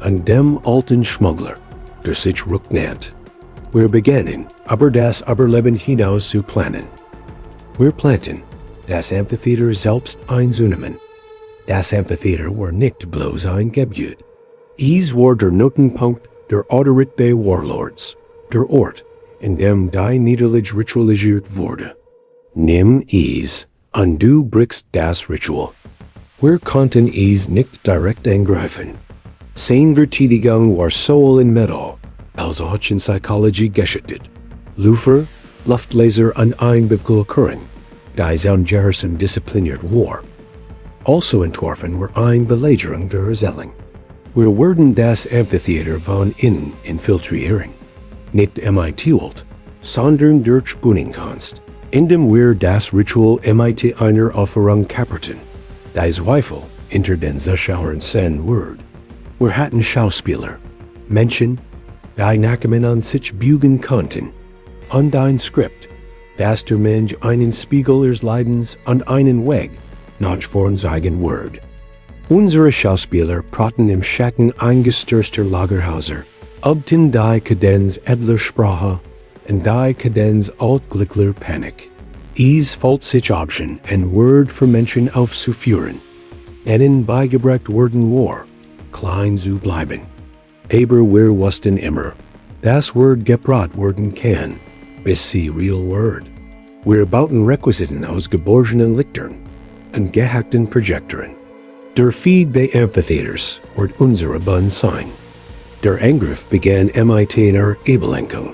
und dem alten Schmuggler, der sich rücknäht. Wir beginnen, aber das Überleben hinaus zu planen. Wir planten, das Amphitheater selbst einzunehmen. Das Amphitheater war nicht bloß ein Gebiet. Es war der Notenpunkt der Autorität des Warlords, der Ort, in dem die Niederlage ritualisiert wurde. Nimm es, und du brichst das Ritual. Wir konnten es nicht direkt angreifen. Seine Verteidigung war sowohl in Metall, als auch in Psychologie geschichtet. Lufer, Luftlaser und Einbewegungskurren, die Soundgerson diszipliniert war. Also entworfen war eine Belagerung der Zellen. Wir würden das Amphitheater von innen infiltrieren. Nicht mit, sondern durch Buningkunst, indem wir das Ritual mit einer Aufführung kapperten. Die Zweifel hinter den Zuschauern sein wird. Wir hatten Schauspieler, Menschen, die Nachkommen an sich bügen konnten, und ein Skript, das der Mensch einen Spiegel ihres Leidens und einen Weg nach vorn zeigen wird. Unsere Schauspieler praten im Schatten eingestürzter Lagerhäuser, obten die Kadenz edler Sprache und die Kadenz altglückler Panik. Es fällt sich Option, ein Wort für Menschen aufzuführen, denen beigebracht worden war, klein zu bleiben. Aber wir wussten immer, das Wort gebracht werden kann, bis sie real word. Wir bauten Requisiten aus geborgenen Lichtern und gehackten Projektoren. Der Feed des Amphitheaters wird unsere Bund sein. Der Angriff begann mit einer Ablenkung.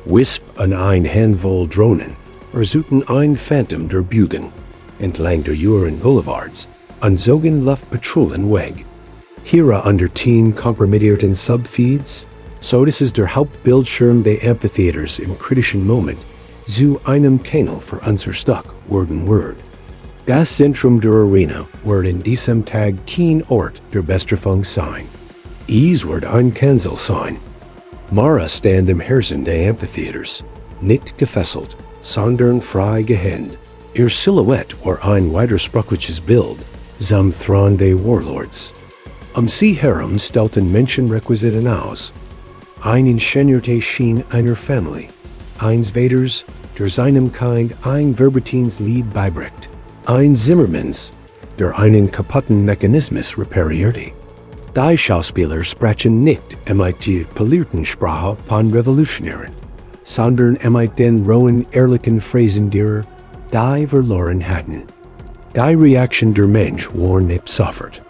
Wisp und ein Handvoll Drohnen ersuchten ein Phantom der Bügen entlang der Juren Boulevards und zogen Luftpatrouillen weg. Hier unter 10 kompromittierten Subfeeds, so dass es der Hauptbildschirm des Amphitheaters im kritischen Moment zu einem Kanal für unser Stock werden wird. Das Zentrum der Arena wird in diesem Tag kein Ort der Bestrafung sein. Es wird ein Kanzel sein. Mara stand im Herzen des Amphitheaters, nicht gefesselt, sondern frei gehend. Ihr Silhouette war ein widersprüchliches Bild, zum Thron des Warlords. Sie herum stellten Menschenrequisiten aus. Ein Ingenieur schien einer Familie, eins Vaters, der seinem Kind ein Verbotins Lied beibringt, ein Zimmermans, der einen kaputten Mechanismus reparierte. Die Schauspieler sprachen nicht mit der polierten Sprache von Revolutionären, sondern mit den rohen, ehrlichen Phrasen derer, die verloren hatten. Die Reaktion der Mensch war nicht sofort.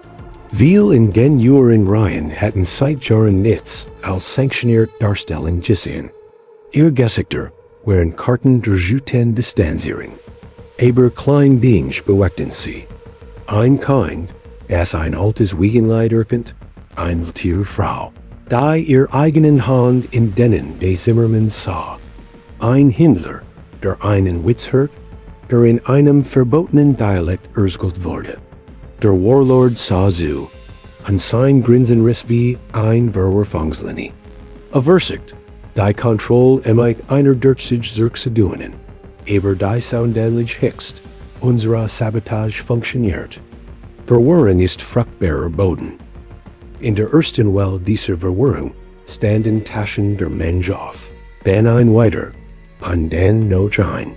Viel in den Jahren Reihen hatten seit Jahren nichts als sanktioniert Darstellung gesehen. Ihr Gesichter während Karten der Juten Distanzierung. Aber klein Dings beweckten sie. Ein Kind, das ein altes Wiegenleid erkennt, ein Tierfrau, die ihr eigenen Hand in denen des Zimmermanns sah. Ein Hindler, der einen Witz hört, der in einem verbotenen Dialekt erzählt wurde. Der Warlord sah zu, an sein Grinsen riss wie ein Verwerfungslinie. Aversicht, die Kontroll emait einer Dirtzig zurückzuduenen, aber die Soundendlich hickst, unsere Sabotage funktioniert. Verwirrung ist fruchtbarer Boden. In der ersten Welle dieser Verwirrung standen Taschen der Mensch auf, dann ein weiter, und dann noch ein.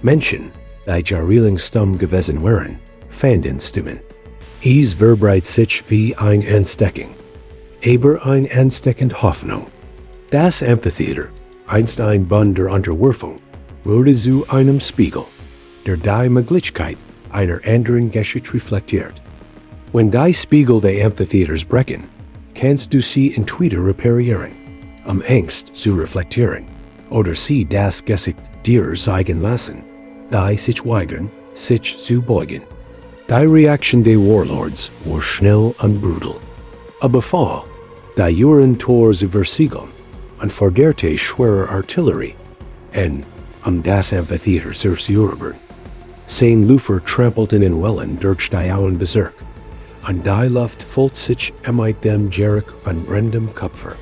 Menschen, die jahrelang stumm gewesen waren, fanden Stimmen. Es verbreit sich wie ein Anstecken, aber ein ansteckend Hoffnung. Das Amphitheater, einst ein Band der Unterwerfung, wurde zu einem Spiegel, der die Möglichkeit einer anderen Geschichte reflektiert. Wenn die Spiegel des Amphitheaters brechen, kannst du sie entweder reparieren, Angst zu reflektieren, oder sie das Gesicht dir zeigen lassen, die sich weigern, sich zu beugen. Die Reaktion des Warlords war schnell und brutal. A Befehl, die Juren Tor zu versiegeln, und forderte schwere Artillerie, und das Amphitheater zu erobern. Sein Lufer trampelten in Wellen durch die Auen Bezirk, und die Luft füllt sich mit dem Geruch von brennendem Kupfer.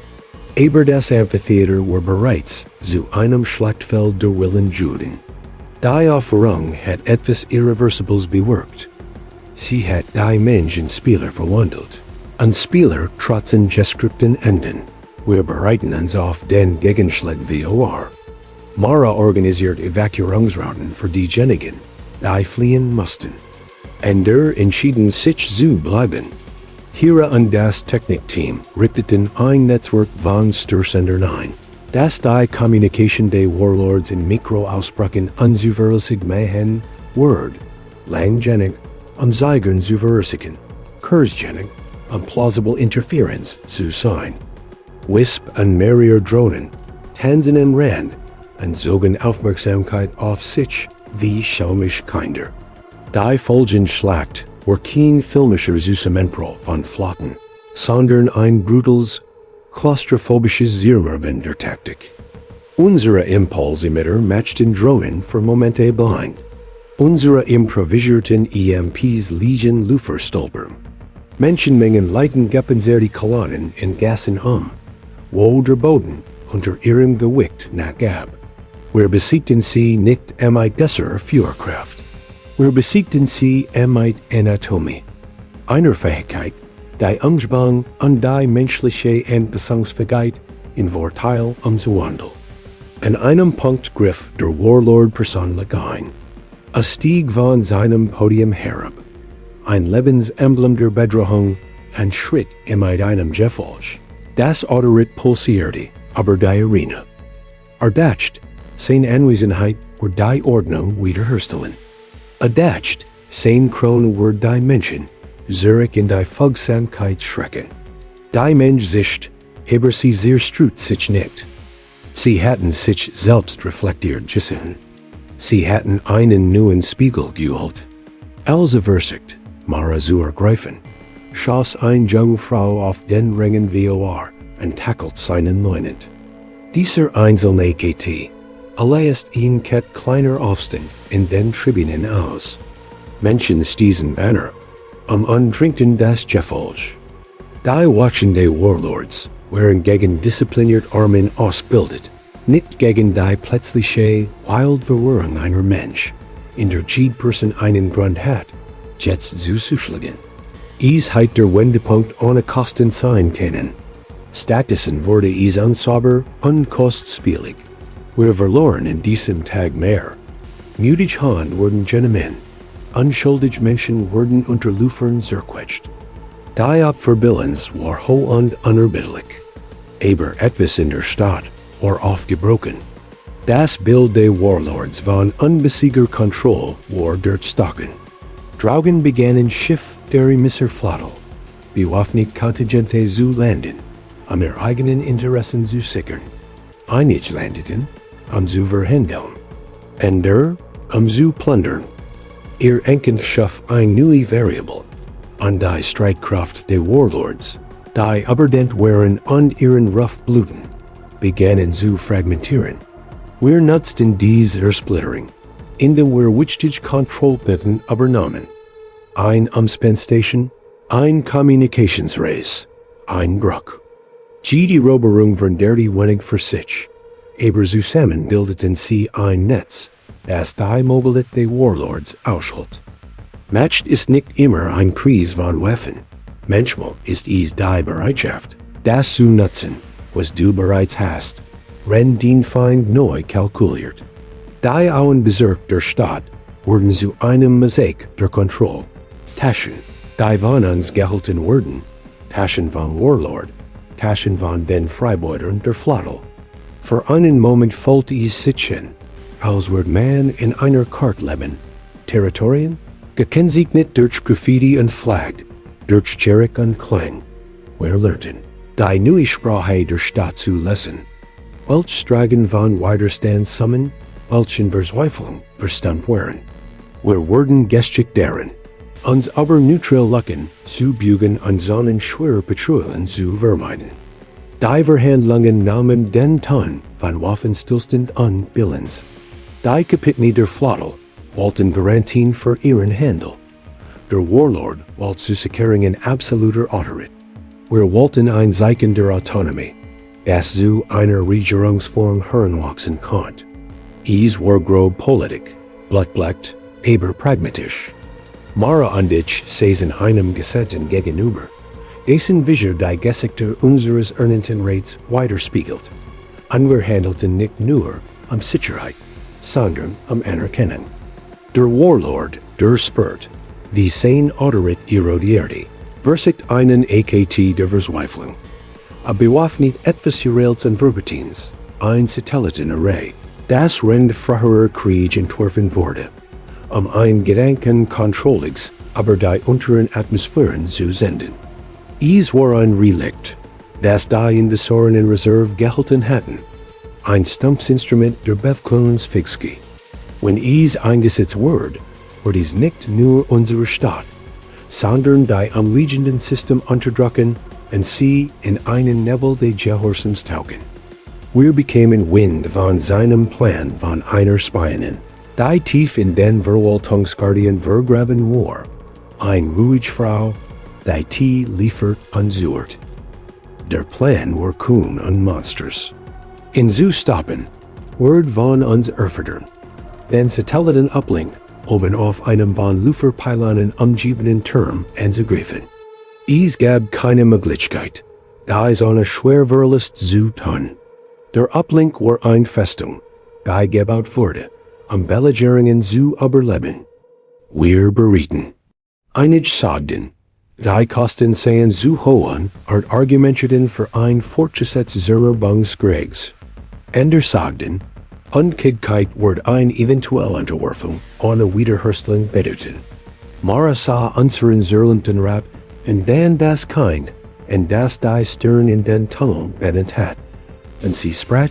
Aber das Amphitheater war bereits zu einem Schlachtfeld der Willen Juden. Die Aufführung hat etwas Irreversibles bewirkt. Sie hat die Menschen Spieler verwandelt. Und Spieler trotzen geskripten Enden. Wir bereiten uns auf den Gegenschlag vor. Mara organisiert Evakuierungsrouten für diejenigen, die fliehen mussten. Und entschieden sich zu bleiben. Hira und das Technikteam richteten ein Netzwerk von Störsendern ein, das die Kommunikation des Warlords in Mikroausbrüchen unzuverlässig machen wird, langgenig, Zeigern zu verursachen, kurzgenig, plausible Interference zu sein. Wisp und mehrere Drohnen, tanzen im Rand, und zogen Aufmerksamkeit auf sich wie schelmisch Kinder. Die folgende Schlacht war kein filmischer Zusammenbruch von Flotten, sondern ein brutales, klaustrophobisches Zermürben der Taktik. Unsere Impulsemitter matchten Drohnen für Momente blind. Unsere improvisierten EMPs liegen Luftverstolperung. Menschenmengen leiten die Kolonnen in Gassen wo der Boden unter ihrem Gewicht nachgab. Wir besiegten sie nicht mit besserer Führerkraft. Wir besiegten sie mit Anatomie. Einer Fähigkeit, die Umspannung und die menschliche Anpassungsfähigkeit in Vorteil umzuwandeln. An einem Punkt griff der Warlord persönlich ein. Stieg von seinem Podium herab, ein Lebensemblem der Bedrohung, und schritt mit einem Gefolge. Das Autorit pulsierte über die Arena. Erdacht, seine Anwesenheit wird die Ordnung wiederherstellen. Erdacht, seine Krone wird die Menschen zurück in die Folgsamkeit schrecken. Die Mensch sich, aber sie zerstreut sich nicht. Sie hatten sich selbst reflektiert gesehen. Sie hatten einen neuen Spiegel geholt. Als Versicht, Mara zu ergreifen, schoss eine junge Frau auf den Ringen vor und tackelt seinen Leunend. Dieser einzelne KT, Elias ihn ket kleiner Aufstand in den Tribünen aus. Menschen stießen Banner, undringten das Gefolge. Die watchende Warlords waren gegen diszipliniert Armen ausgebildet, nicht gegen die plötzliche Wildverwirrung einer Mensch, in der jede Person einen Grund hat, jetzt zu zuschlagen. Es hat der Wendepunkt ohne Kosten sein können. Stattdessen wurde es unsauber und kostspielig. Wir verloren in diesem Tag mehr. Mutig Hand wurden Genommen. Unschuldig Menschen wurden unter Lufern zerquetscht. Die Opferbillens war hoch und unerbittlich. Aber etwas in der Stadt war aufgebrochen. Das Bild der Warlords von unbesieger Kontrolle war durchstochen. Draugen begannen Schiff der Misserflotte, bewaffnet Kontingente zu landen, ihre eigenen Interessen zu sichern. Einige landeten, zu verhandeln. En zu plundern. Ihr enkend schaff ein neue Variable. An die Streitkraft der Warlords, die überdent waren und ihren Bluten, begannen zu fragmentieren. Wir nutzten diese Ersplittering, indem wir wichtige Kontrollketten übernahmen. Ein Umspenstation, ein Kommunikationsreis, ein Bruch. Die Eroberung von der Wenig für sich, aber zusammen bildeten sie ein Netz, das die Mobilität der Warlords ausschloss. Matcht ist nicht immer ein Preis von Waffen. Manchmal ist es die Bereitschaft, das zu nutzen, was du bereits hast, wenn den Feind neu kalkuliert. Die Auen Bezirk der Stadt wurden zu einem Mosaik der Kontrolle. Taschen, die von uns gehalten wurden, Taschen von Warlord, Taschen von den Freibeutern der Flotte. Für einen Moment folgte es sich hin, als würde man in einer Karte leben. Territorien, gekennzeichnet durch Graffiti und Flagg, durch Jerek und Klang. Wir lernten, die neue Sprache der Stadt zu lesen. Welch Stragen von Widerstand summen, welchen Verzweiflung verstand waren. Wir wurden geschick darin, uns aber neutral lucken, zu bügen und seinen schwere Patrouillen zu vermeiden. Die Verhandlungen nahmen den Ton von Waffenstillstand an Billens. Die Kapitän der Flotte wollten Garantien für ihren Handel. Der Warlord wollte zu sichern in absoluter Autorität. Wir wollten ein Zeichen der Autonomie, das zu einer Regierungsform heranwachsen konnte. Es war grob Politik, blattbleckt, aber pragmatisch. Mara und ich saßen einem Gesetzten gegenüber, dessen Vision die Gesächte unseres Ernentenrates widerspiegelt. Und wir handelten nicht nur Sicherheit, sondern Anerkennung. Der Warlord, der Spurt, wie sein Autorität erodierte, versigt einen AKT der Verzweiflung. Bewaffnet etwas Urels und Verbetins, ein Satellitenarray, das Rend früherer Krieg entworfen wurde, ein Gedankenkontrolliges, aber die unteren Atmosphären zu senden. Es war ein Relikt, das die Invasoren in Reserve gehalten hatten, ein Stumpfsinstrument der Bevklungsfixki. Wenn es eingesetzt wurde es nicht nur unsere Stadt, sondern die umliegenden System unterdrücken und sie in einen Nebel des Gehorsams tauchen. Wir bekamen Wind von seinem Plan von einer Spianin, die tief in den Verwaltungsgarten vergraben war, eine ruhige Frau, die Tee liefert und sucht. Der Plan war kühn und monströs. In zu stoppen, wird von uns erfordern, den Satellitenuplink oben auf einem von Luftpylonen umgebenen Turm anzugreifen. Es gab keine Möglichkeit, da es eine Schwerverlust zu tun. Der Uplink war eine Festung, die gebaut wurde, Belegierungen zu überleben. Wir berieten. Einige sagten, die Kosten seien zu hoch und argumentierten für ein fortgesetztes Bungskriegs. Andere sagten, Unkigkeit wird eine eventuelle Unterwerfung ohne Wiederherstellung bedeuten. Mara sah unseren zerlumten Rat und dann das Kind, und das die Stirn in den Tunnel bedient hat. Und sie sprach,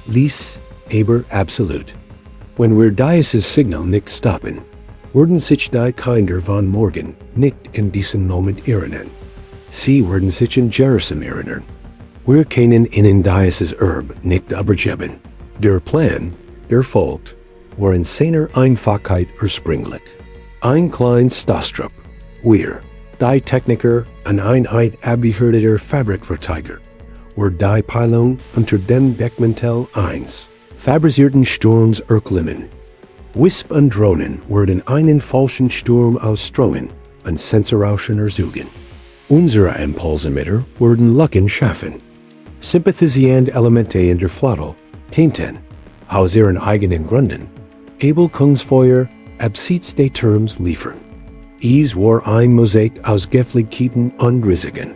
ließ, aber absolut. Wenn wir dieses Signal nicht stoppen, würden sich die Kinder von morgen nicht in diesem Moment erinnern. Sie würden sich in Jerusalem erinnern. Wir können ihnen dieses Erbe nicht übergeben. Der Plan, der folgt, war in seiner Einfachheit ursprünglich. Ein kleines Stastrup, wir, die Techniker, an Einheit abgehörter Fabrikverteiger, were die Pylon unter dem Deckmantel 1, fabrizierten Sturms erklimmen. Wisp und Drohnen wurden einen falschen Sturm ausstreuen und Sensorrauschen ersuchen. Unsere Impulsemitter wurden Lucken schaffen. Sympathisierende Elemente in der Flotte konnten, aus ihren eigenen Gründen, Ablenkungsfeuer abseits des Turms liefern. Es war ein Mosaik aus Geflügelten und Risiken.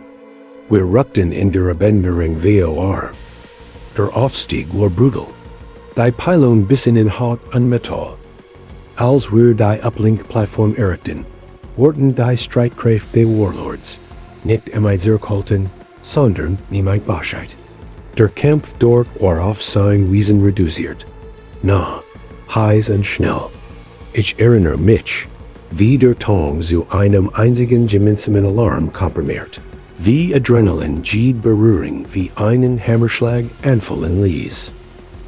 Wir rückten in der Abänderung vor. Der Aufstieg war brutal. Die Pylon bissen in Haut und Metall. Als wir die Uplink-Plattform errichten, wurden die Streitkräfte der Warlords nicht im Zirkelten, sondern niemand Bescheid. Der Kampf dort war auf sein Wesen reduziert. Na, heiß und schnell. Ich erinnere mich, wie der Ton zu einem einzigen gemeinsamen Alarm komprimiert. Wie Adrenalin jede Berührung wie einen Hammerschlag anfallen ließ.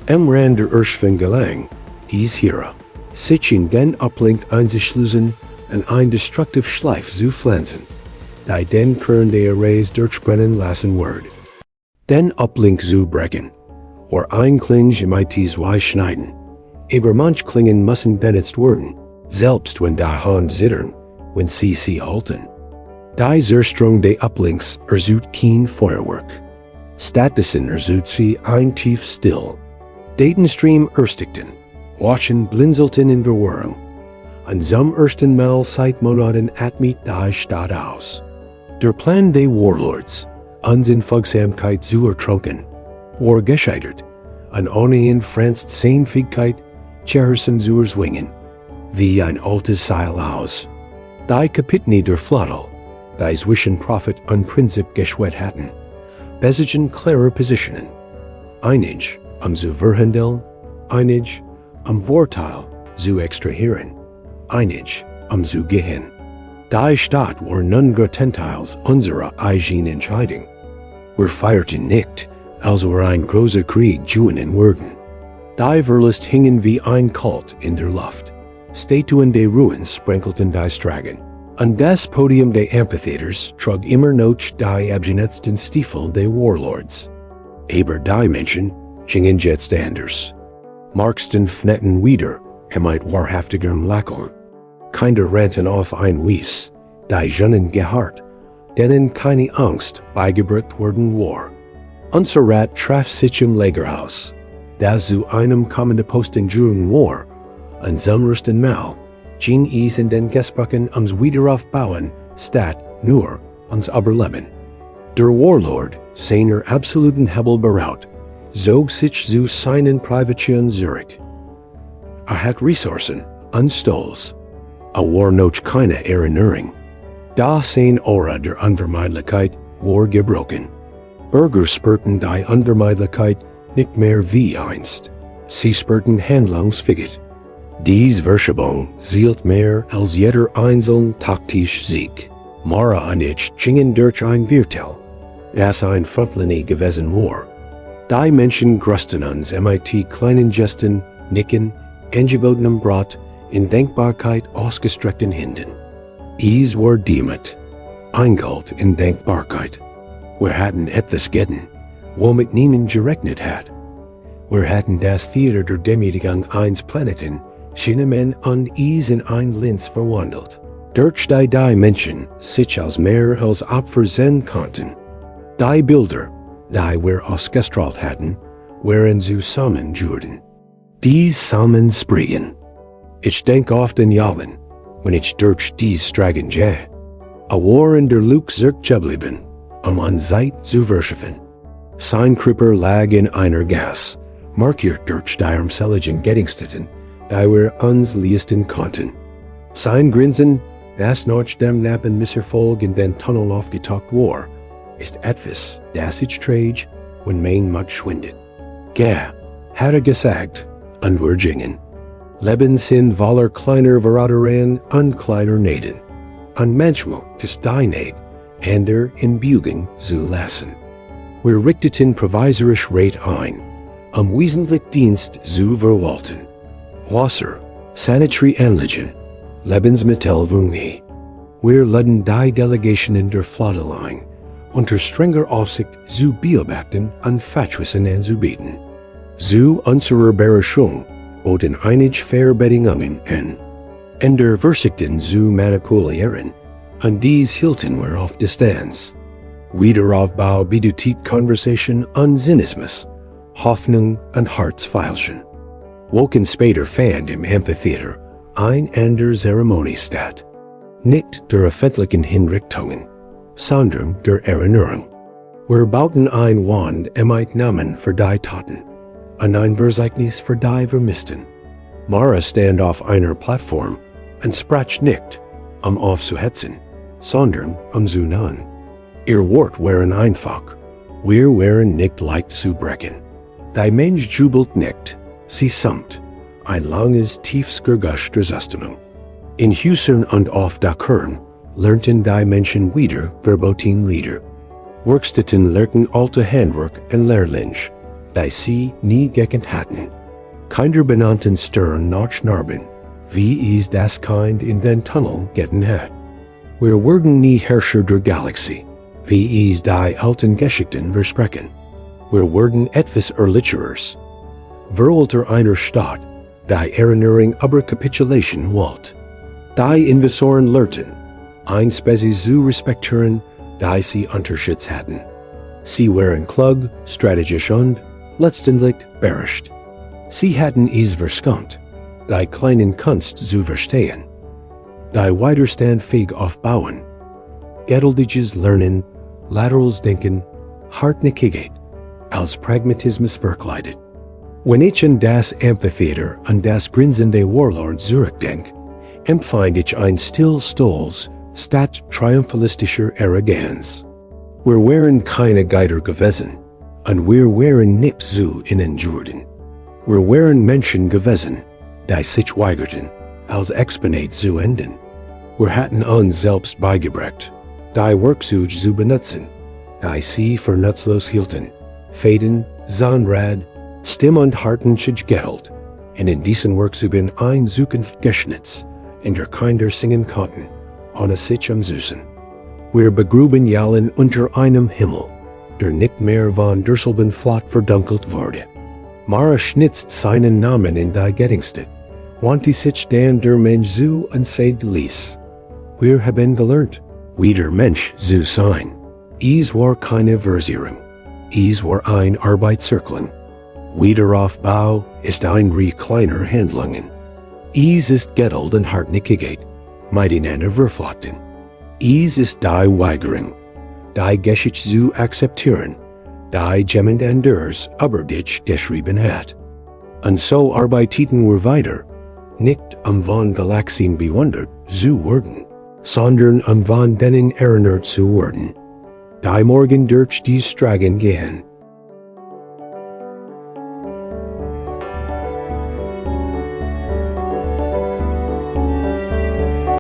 Rand der Erschwing gelang, dies hier, sich in den Uplink einzuschließen und ein destructive Schleif zu pflanzen, die den Kern der Arrays durchbrennen lassen wird. Den Uplink zu brechen, or ein Kling mit zwei schneiden, aber manch Klingen müssen benutzt werden, selbst wenn die Hand zittern, wenn sie halten. Die Zerstrung der Uplinks erzut kein Feuerwerk. Stattdessen erzut sie ein tief still. Datenstream erstigten, watchen blinzelten in Verwirrung. An zum ersten Mal seit Monaten atmet die Stadt aus. Der Plan der Warlords, uns in Folgsamkeit zu ertrunken, war gescheitert, an ohnehin franzt Seinfähigkeit, Cherson zu erzwingen, wie ein altes Seil aus. Die Kapitni der Flottel, die zwischen Prophet und Prinzip geschwet hatten, besiegen klare Positionen. Einig zu verhandeln, einig Vorteil zu extrahieren, einig zu gehen. Die Stadt war nun Teils unserer eigenen Entscheidung. Wir feierten nicht, als wir ein großer Krieg gewinnen würden. Die Verlust hingen wie ein Kult in der Luft. Statuen der Ruins sprenkelten die Stragen. An das Podium der Amphitheaters trug immer noch die abgenetzten Stiefel der Warlords. Aber die Menschen gingen jetzt anders. Marxten fnetten wieder, mit wahrhaftigem Lächeln. Kinder rannten auf ein Wies, die Jungen gehart, denen keine Angst beigebracht worden war. Unser Rat traf sich im Lagerhaus, das zu einem kommenden Postenjuren war, und zum ersten Mal ging es in den Gesprächen ums Wiederaufbauen statt nur ums Überleben. Der Warlord, seiner absoluten Hebel beraut, zog sich zu seinen Privationen zurück. Hat Ressourcen und Stolz. War noch keine Erinnerung. Da sein Aura der Unvermeidlichkeit war gebrochen. Bürger spürten die Unvermeidlichkeit nicht mehr wie einst. Sie spürten Handlungsfähigkeit. Dies Verschiebung zielt mehr als jeder einzelne taktische Sieg. Mara und ich gingen durch ein Viertel, das ein Frontlinie gewesen war. Die Menschen grüßten uns mit kleinen Gesten, Nicken, angebotenem Brot, in Denkbarkeit ausgestreckten Händen. Es war Demut, Eingalt in Denkbarkeit. Wir hatten etwas getan, womit niemand gerechnet hat. Wir hatten das Theater der Demütigung eines Planeten, Schinemen und es in ein Linz verwandelt. Durch die Menschen sich als mehr als Opfer sehen konnten. Die Bilder, die wir ausgestrahlt hatten, waren zusammenjurden. Dies Samenspriegen. Ich denk oft an Jahlen, wenn ich durch dies Stragen gehe. A war in der Luke zurückgeblieben, an Zeit zu verschiffen. Sein Kripper lag in einer Gas, markiert durch die armseligen Gedenkstätten, die wir uns leisten konnten. Sein Grinsen, das nach dem Nappen Misserfolg in den Tunnel aufgetaucht war, ist etwas, das ich trage, wenn mein Mut schwindet. Hat gesagt, und wir gingen. Leben sind voller kleiner Verratereien und kleiner Nähten. Und manchmal ist die Näht, ander in Bügen zu lassen. Wir richteten provisorisch Rät ein, wesentlich Dienst zu verwalten. Wasser, Sanitary Anlagen, Lebensmittel nie. Wir luden die Delegation in der Flotte ein, unter strenger Aufsicht zu beobachten und Fatwissen anzubieten. Zu unserer Überraschung boten einige Verbedingungen an. In der Versichten zu manipulieren, und dies hielten wir auf Distanz. Wiederaufbau bedeutet Konversation und Zynismus, Hoffnung und Herzfeilschen. Wochen später fand im Amphitheater ein ander Zeremonie statt. Nicht der öffentlichen Hinrichtungen, sondern der Erinnerung. Wir bauten ein Wand mit Namen für die Toten und ein Verzeichnis für die Vermissten. Mara stand auf einer Plattform und sprach nicht, aufzuhetzen, sondern zu nahen. Ihr Wort waren einfach, Wir waren nicht leicht zu brechen. Die Mensch jubelt nicht, sie sankt, ein langes, tiefsgerguschte Zustimmung. In Hüsern und auf der Kern lernten die Menschen wieder verboten Lieder. Werkstätten lehrten alte Handwerk und Lehrlinge, die sie nie gekannt hatten. Kinder benannten Stern nach Narben, wie es das Kind in den Tunnel getan hat. Wir wurden nie Herrscher der Galaxie, wie es die alten Geschichten versprechen. Wir wurden etwas Erlicherers. Verwalter einer Stadt, die Erinnerung über Kapitulation wollt. Die Invasoren lehrten, ein Spezies zu respektieren, die sie Unterschieds hatten. Sie waren klug, strategisch und, letztendlich, beherrscht. Sie hatten es verkannt, die kleinen Kunst zu verstehen. Die Widerstandfähig aufbauen. Geduldiges Lernen, laterales Denken, Hartnäckigkeit, als Pragmatismus verkleidet. Wenn ich an das Amphitheater und das Grinsen der Warlord zurückdenk, empfinde ich ein still Stolz statt triumphalistischer Arroganz. Wir waren keine Geider gewesen, und wir waren nicht zu injurien. Wir waren Menschen gewesen, die sich weigerten, als Exponat zu enden. Wir hatten uns selbst beigebracht, die Werkzeuge zu benutzen, die sie für nutzlos hielten, Fäden, Zahnrad, Stimm und Hartenschicht Geld, und in diesen Werkzeugen ein Zukunft geschnitzt, in der Kinder singen konnten, ohne sich am Süßen. Wir begruben Jallen unter einem Himmel, der nicht mehr von derselben Flott verdunkelt wurde. Mara schnitzt seinen Namen in die Gedenkstätte, wandte sich dann der Mensch zu und sagte ließ. Wir haben gelernt, wie der Mensch zu sein. Es war keine Versierung, es war ein Arbeitszirkeln. Wiederaufbau ist ein kleiner Handlungen. Es ist Geduld und Hartnäckigkeit, miteinander verflochten. Es ist die Weigerung, die Geschichte zu akzeptieren, die jemand anders über dich geschrieben hat. Und so arbeiteten wir weiter, nicht von Galaxien bewundert zu werden, sondern von denen erinnert zu werden, die morgen durch die Straßen gehen,